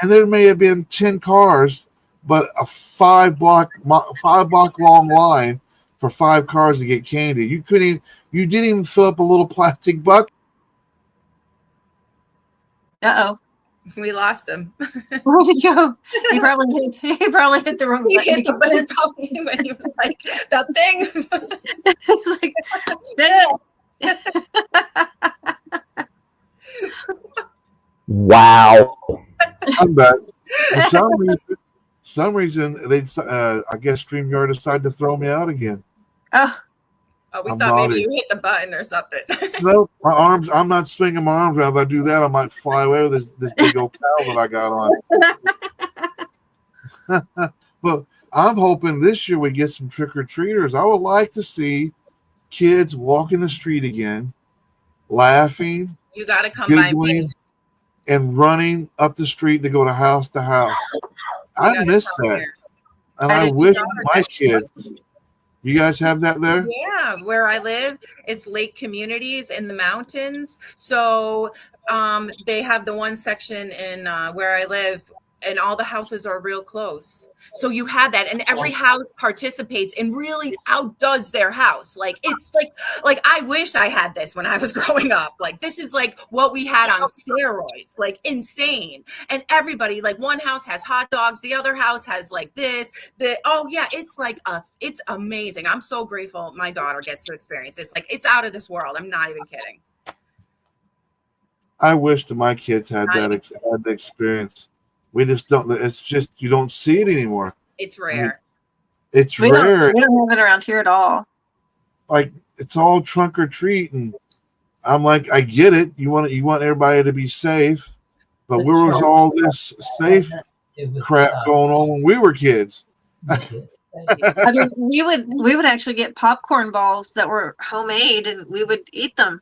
and there may have been 10 cars, but a 5 block long line for 5 cars to get candy. You didn't even fill up a little plastic bucket.
Uh-oh.
We lost him.
Where'd he go? He probably hit the wrong button.
He hit the button probably when he was like, that thing.
He's like,
wow.
I'm back. For some reason, they I guess StreamYard decided to throw me out again.
oh,
Oh, we
I'm
thought maybe
naughty.
you hit the button or something.
No, my arms. I'm not swinging my arms around. If I do that, I might fly away with this big old cow that I got on. But I'm hoping this year we get some trick or treaters. I would like to see kids walking the street again, laughing,
You got to come by me.
giggling, and running up the street to go to house. I
gotta
miss
come
that,
here.
and
I
I
do too.
wish my kids. You guys have that there?
Yeah, where I live, it's lake communities in the mountains. So they have the one section in where I live, and all the houses are real close. So you have that, and every house participates and really outdoes their house. Like it's like I wish I had this when I was growing up. Like this is like what we had on steroids, like insane. And everybody, like one house has hot dogs, the other house has like this. It's amazing. I'm so grateful my daughter gets to experience this. Like it's out of this world. I'm not even kidding.
I wish that my kids had had the experience. We just don't. It's just you don't see it anymore.
It's rare.
It's
We
rare.
don't have it around here at all.
Like it's all trunk or treat, and I'm like, I get it. You want everybody to be safe, but where was all this safe crap going on when we were kids?
I mean, we would actually get popcorn balls that were homemade, and we would eat them.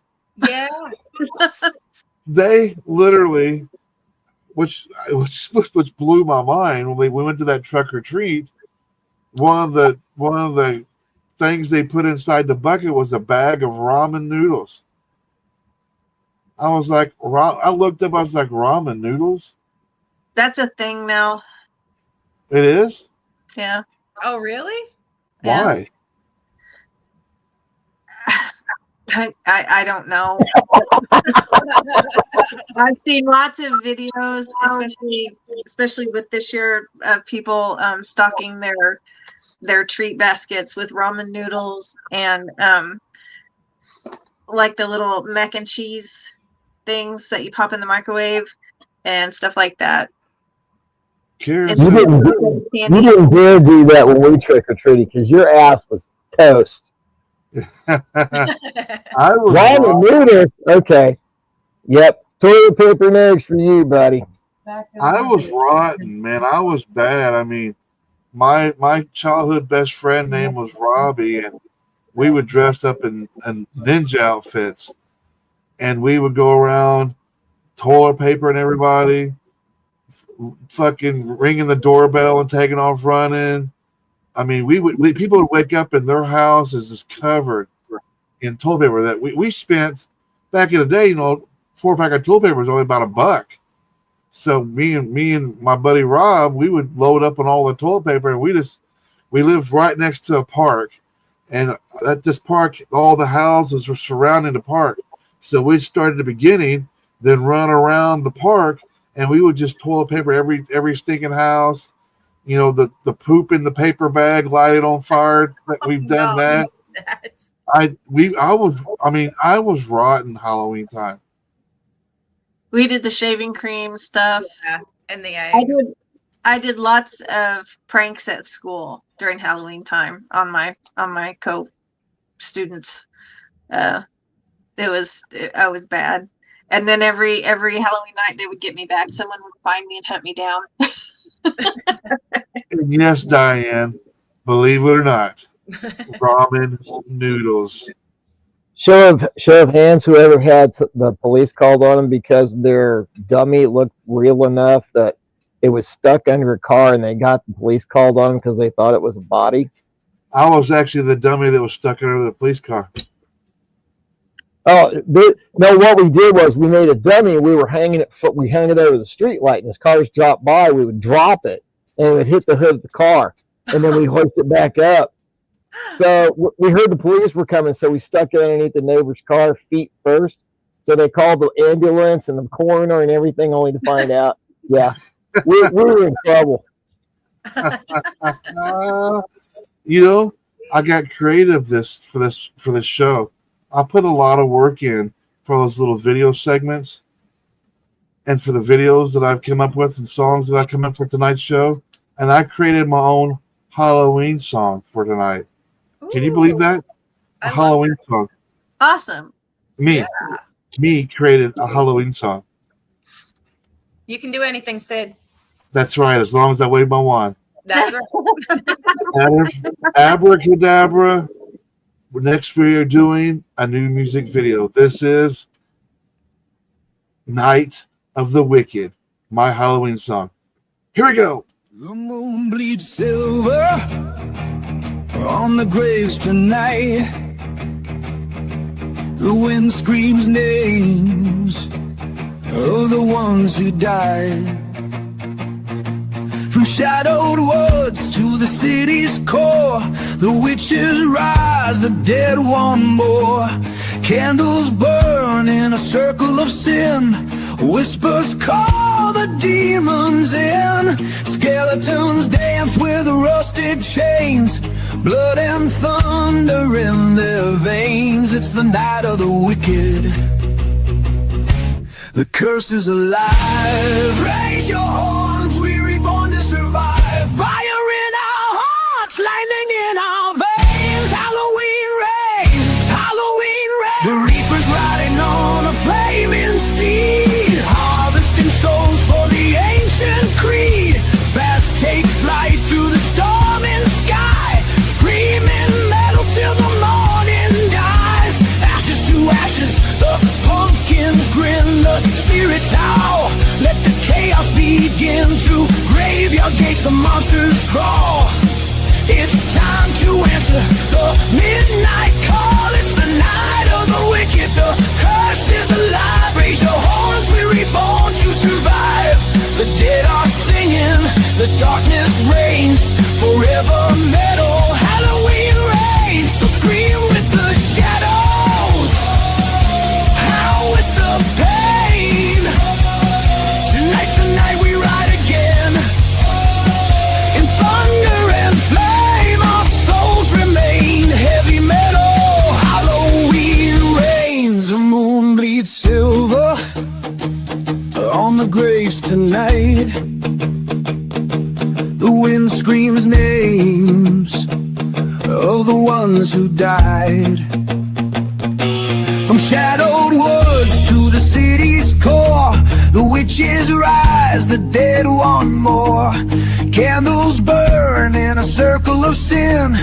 Yeah.
They literally, which blew my mind when we went to that truck or treat. One of the things they put inside the bucket was a bag of ramen noodles. I was like, I looked up. I was like, ramen noodles.
That's a thing now.
It is.
Yeah.
Oh, really?
Why?
I don't know. I've seen lots of videos, especially with this year, of people stocking their treat baskets with ramen noodles and like the little mac and cheese things that you pop in the microwave and stuff like that.
You didn't dare do that when we trick or treated because your ass was toast. Ramen noodles. Okay. Yep. Toilet paper next for you, buddy.
I was rotten, man. I was bad. I mean, my childhood best friend name was Robbie, and we would dress up in ninja outfits, and we would go around toilet paper and everybody, fucking ringing the doorbell and taking off running. I mean, people would wake up and their house is just covered in toilet paper. That we spent back in the day, 4-pack of toilet paper was only about $1. So me and my buddy Rob, we would load up on all the toilet paper, and we lived right next to a park, and at this park, all the houses were surrounding the park. So we started at the beginning, then run around the park, and we would just toilet paper every stinking house. The poop in the paper bag, light it on fire. We've done that. I was rotten Halloween time.
We did the shaving cream stuff.
Yeah, and the eggs.
I did lots of pranks at school during Halloween time on my co-students. I was bad. And then every Halloween night they would get me back. Someone would find me and hunt me down.
And yes, Diane, believe it or not, ramen noodles.
Show of hands, whoever had the police called on them because their dummy looked real enough that it was stuck under a car, and they got the police called on them because they thought it was a body.
I was actually the dummy that was stuck under the police car.
Oh, no! What we did was we made a dummy, and we hung it over the street light, and as cars dropped by, we would drop it, and it would hit the hood of the car, and then we hoist it back up. So we heard the police were coming, so we stuck it underneath the neighbor's car, feet first. So they called the ambulance and the coroner and everything, only to find out, yeah, we were in trouble.
I got creative for this show. I put a lot of work in for those little video segments and for the videos that I've come up with and songs that I come up with tonight's show. And I created my own Halloween song for tonight. Can you believe that? a Halloween song.
Awesome.
Me created a Halloween song.
You can do anything, Sid.
That's right, as long as I wave my wand.
That's right.
Abracadabra. Next we are doing a new music video. This is Night of the Wicked, my Halloween song. Here we go.
The moon bleeds silver on the graves tonight. The wind screams names of the ones who died. From shadowed woods to the city's core, the witches rise, the dead want more. Candles burn in a circle of sin, whispers call the demons in. Skeletons dance with rusted chains, blood and thunder in their veins. It's the night of the wicked. The curse is alive. Raise your horns, we're reborn to survive. Fire in our hearts, lightning in our veins. Halloween rains, Halloween rains. The reaper's riding on a flaming steed, harvesting souls for the ancient creed. Bats take flight through the storming sky, screaming metal till the morning dies. Ashes to ashes, the pumpkins grin, the spirits howl, let the chaos begin. Through graveyard gates the monsters crawl. It's time to answer the midnight call. It's the night of the wicked, the curse is alive. Raise your horns, we're reborn to survive. The dead are singing, the darkness reigns, forever metal, Halloween reigns. So scream with the shadows, howl with the pain. Tonight's the night we ride again, in thunder and flame our souls remain. Heavy metal, Halloween reigns. The moon bleeds silver on the graves tonight. The wind screams names of the ones who died. From shadowed woods to the city's core, the witches rise, the dead want more. Candles burn in a circle of sin,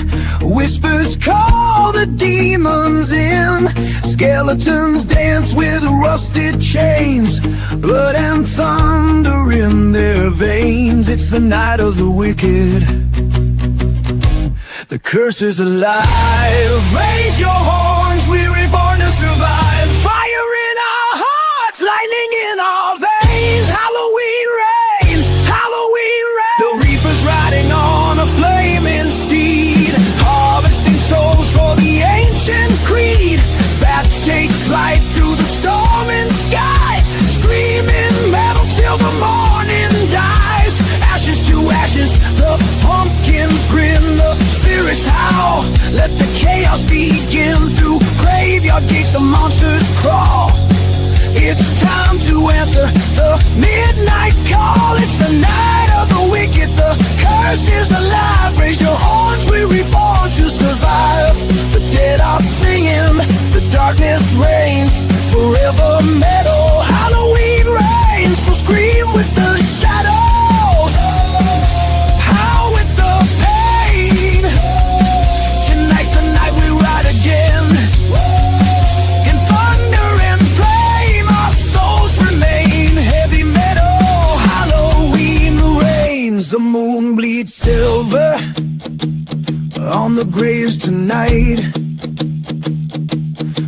whispers call the demons in. Skeletons dance with rusted chains, blood and thunder in their veins. It's the night of the wicked. The curse is alive. Raise your horns, we're reborn to survive. Fire in our hearts, lightning in our veins. Halloween reigns, Halloween reigns. The reaper's riding on a flaming steed, harvesting souls for the ancient creed. Bats take flight through the storming sky, screaming metal till the morning dies. Ashes to ashes, the pumpkins grin, the spirits howl, let the chaos begin. Through graveyard gates the monsters crawl. It's time to answer the midnight call. It's the night of the wicked, the curse is alive. Raise your horns, we're reborn to survive. The dead are singing, the darkness reigns, forever metal, Halloween reigns. So scream with the shadows, howl with the pain. Tonight's the night we ride again, in thunder and flame our souls remain. Heavy metal, Halloween reigns. The moon bleeds silver on the graves tonight.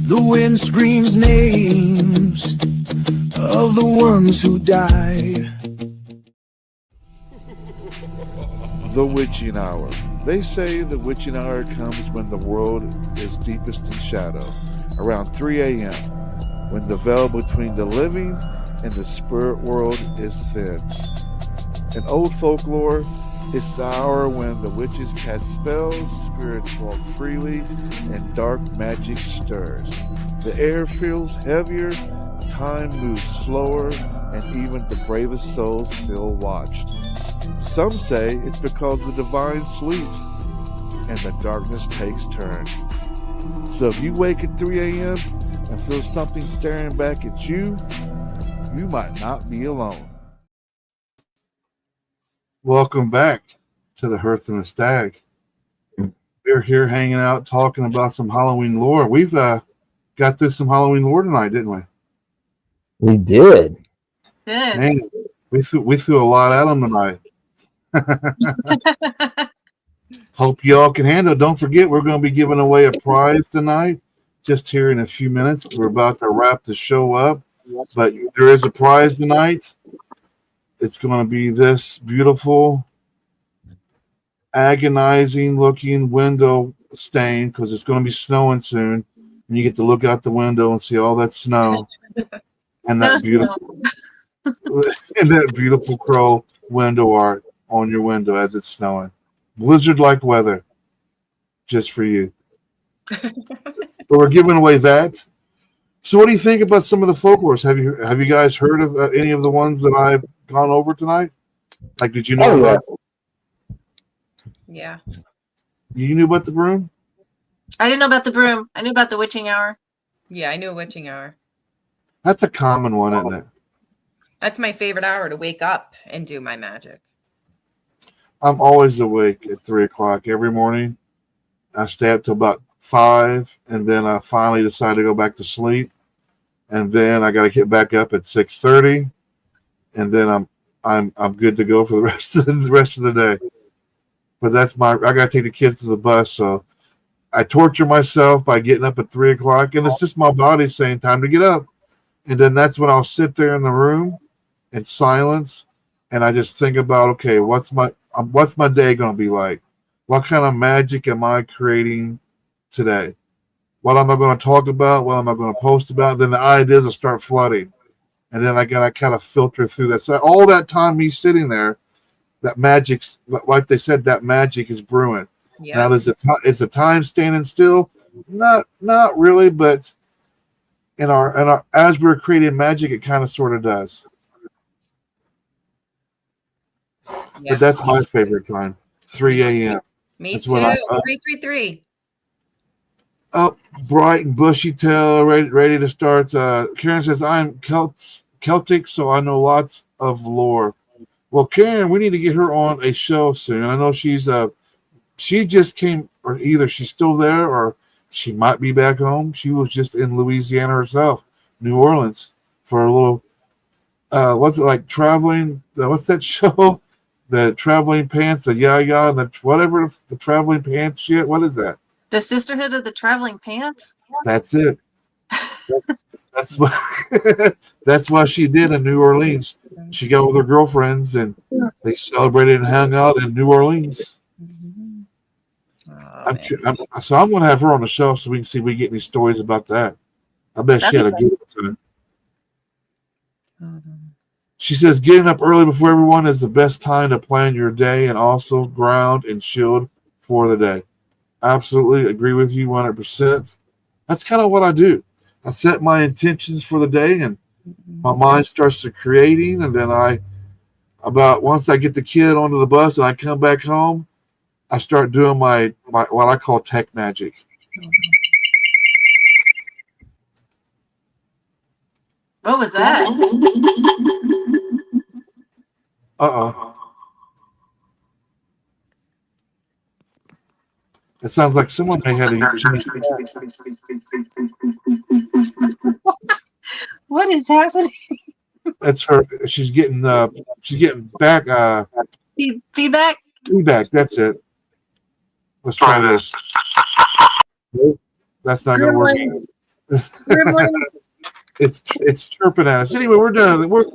The wind screams names of the ones who died.
The witching hour. They say the witching hour comes when the world is deepest in shadow, around 3 a.m., when the veil between the living and the spirit world is thin. In old folklore, it's the hour when the witches cast spells, spirits walk freely, and dark magic stirs. The air feels heavier, time moves slower, and even the bravest souls feel watched. Some say it's because the divine sleeps and the darkness takes turn. So if you wake at 3 a.m. and feel something staring back at you, you might not be alone. Welcome back to the Hearth and the Stag. We're here hanging out, talking about some Halloween lore. We've got through some Halloween lore tonight, didn't we?
We did.
Good.
Man, we threw a lot at them tonight. Hope y'all can handle it. Don't forget, we're going to be giving away a prize tonight. Just here in a few minutes. We're about to wrap the show up, but there is a prize tonight. It's going to be this beautiful, agonizing looking window stain because it's going to be snowing soon. And you get to look out the window and see all that snow and that beautiful crow window art on your window as it's snowing. Blizzard-like weather, just for you. But we're giving away that. So, what do you think about some of the folklores? Have you guys heard of any of the ones that I've gone over tonight? Like, did you know about?
Yeah.
You knew about the broom?
I didn't know about the broom. I knew about the witching hour.
Yeah, I knew a witching hour.
That's a common one, isn't it?
That's my favorite hour to wake up and do my magic.
I'm always awake at 3 o'clock every morning. I stay up till about 5, and then I finally decide to go back to sleep. And then I got to get back up at 6:30, and then I'm good to go for the rest of the day. But I got to take the kids to the bus, so I torture myself by getting up at 3 o'clock, and it's just my body saying time to get up. And then that's when I'll sit there in the room in silence, and I just think about, okay, what's my day going to be like? What kind of magic am I creating today? What am I going to talk about? What am I going to post about? Then the ideas will start flooding. And then I got to kind of filter through that. So all that time me sitting there, that magic's, like they said, that magic is brewing. Yeah. Now, is the time standing still? Not really, but in our as we're creating magic, it kind of sort of does. Yeah. But that's my favorite time, 3 a.m.
Me
that's
too. 333.
Up, bright and bushy tail, ready to start. Karen says, I'm Celtic, so I know lots of lore. Well, Karen, we need to get her on a show soon. I know she just came, or either she's still there or she might be back home. She was just in Louisiana herself, New Orleans, for a little, what's it like, traveling, what's that show? The Traveling Pants, the Yaya, and the whatever, the Traveling Pants shit. What is that?
The Sisterhood of the Traveling Pants?
That's it. That's what that's what she did in New Orleans. She got with her girlfriends and they celebrated and hung out in New Orleans. I'm going to have her on the show so we can see if we get any stories about that. I bet she had a good time. She says getting up early before everyone is the best time to plan your day and also ground and shield for the day. Absolutely agree with you 100%. That's kind of what I do. I set my intentions for the day and my mind starts to creating, and then once I get the kid onto the bus and I come back home, I start doing my what I call tech magic.
What was that?
It sounds like someone may have
What is happening?
That's her. She's getting back.
Feedback.
Feedback. That's it. Let's try this. Nope, that's not going to work. It's chirping at us. Anyway, we're done. We're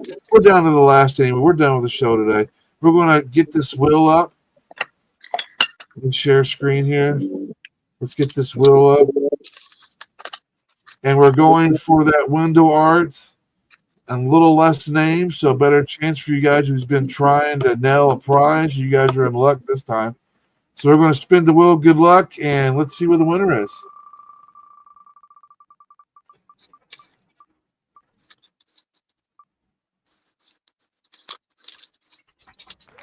down to the last inning. We're done with the show today. We're going to get this wheel up. Let me share screen here. Let's get this wheel up. And we're going for that window art and a little less names, so a better chance for you guys who's been trying to nail a prize. You guys are in luck this time. So we're going to spin the wheel. Good luck, and let's see where the winner is.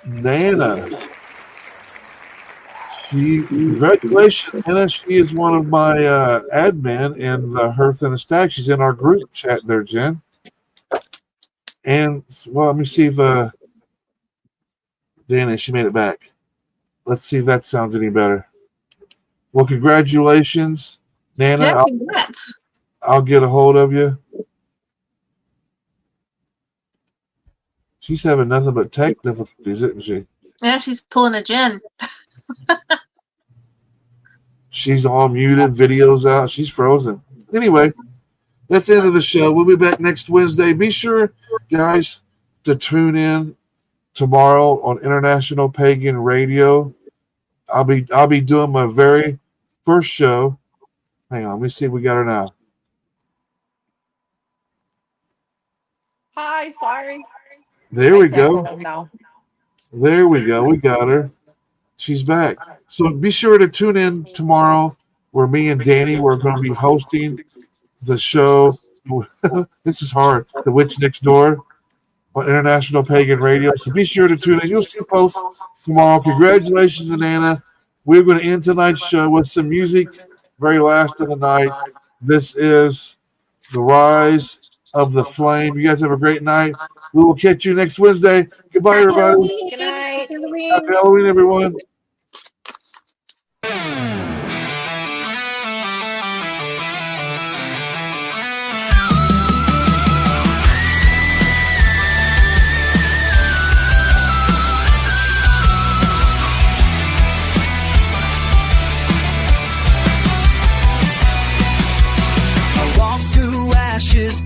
Nana. Congratulations, Anna. She is one of my admin in the Hearth and the Stag. She's in our group chat there, Jen. And, well, let me see if Dana, she made it back. Let's see if that sounds any better. Well, congratulations, Nana.
Yeah, congrats.
I'll get a hold of you. She's having nothing but tech difficulties, isn't she?
Yeah, she's pulling a Jen.
She's all muted, videos out. She's frozen. Anyway, that's the end of the show. We'll be back next Wednesday. Be sure, guys, to tune in tomorrow on International Pagan Radio. I'll be doing my very first show. Hang on, let me see if we got her now.
Hi, sorry.
There we go. There we go. We got her. She's back. So be sure to tune in tomorrow where me and Danny, we're going to be hosting the show. This is hard. The Witch Next Door on International Pagan Radio. So be sure to tune in. You'll see posts tomorrow. Congratulations, Anna. We're going to end tonight's show with some music. Very last of the night. This is The Rise of the Flame. You guys have a great night. We will catch you next Wednesday. Goodbye, everybody.
Good night.
Happy Halloween, everyone.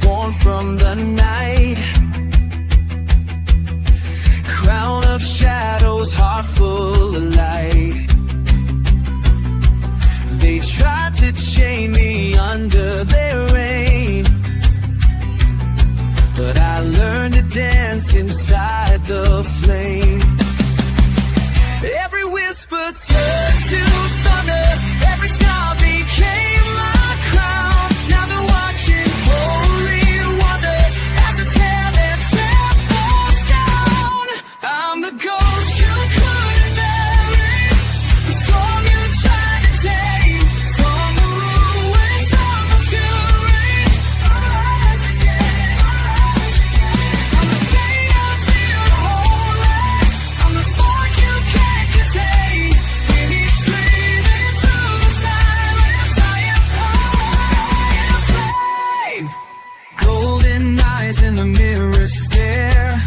Born from the night, crown of shadows, heart full of light. They tried to chain me under their reign, but I learned to dance inside the flame. Every whisper turned to thunder, every scar became my crown. Now they're watching holy wonder as I tear their temples down. I'm the ghost you couldn't bury, the storm you tried to tame. From the ruins of the fury, I rise again, I rise again. I'm the saint of the unholy, I'm the spark you can't contain. Hear me screaming through the silence, I am flame. Golden eyes in the mirror stare,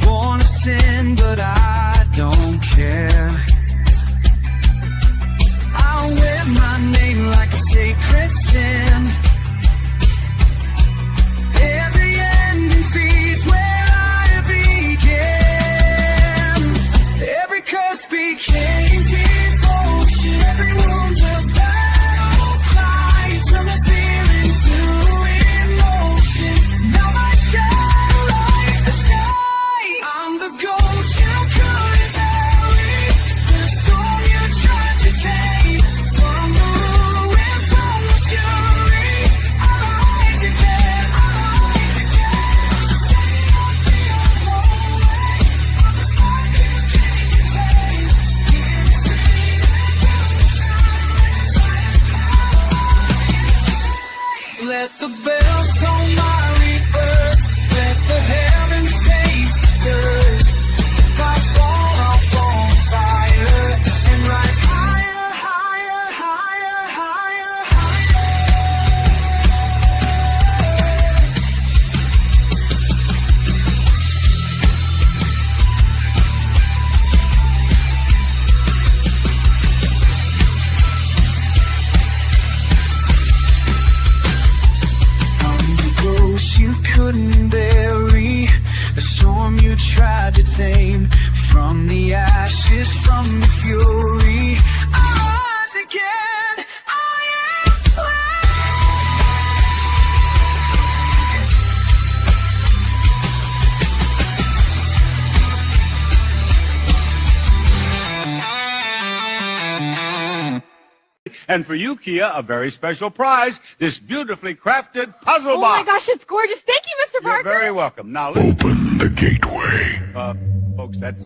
born of sin, but I don't care. I'll wear my name like a sacred sin. Every ending feeds where I began. Every curse became devotion, every wound's a battle cry. Turn the fear into emotion. Now my shadow lights the sky. I'm the ghost you couldn't bury, the storm you tried to tame. From the ruins, from the fury, I rise again, I rise again. I'm the saint of the unholy, I'm the spark you can't contain. Hear me screaming through the silence, I am. Let the bells tone my rebirth, let the heavens taste the dirt. If I fall, I'll fall on fire and rise higher, higher, higher, higher, I'm the ghost you couldn't bury, the storm you tried to tame. From the ashes, from the fury, I rise again, I am
And for you, Kia, a very special prize, this beautifully crafted puzzle
Oh my
box.
gosh, it's gorgeous. Thank you, Mr.
You're
Parker.
very welcome. Now, listen.
Open the gateway.
Folks, that's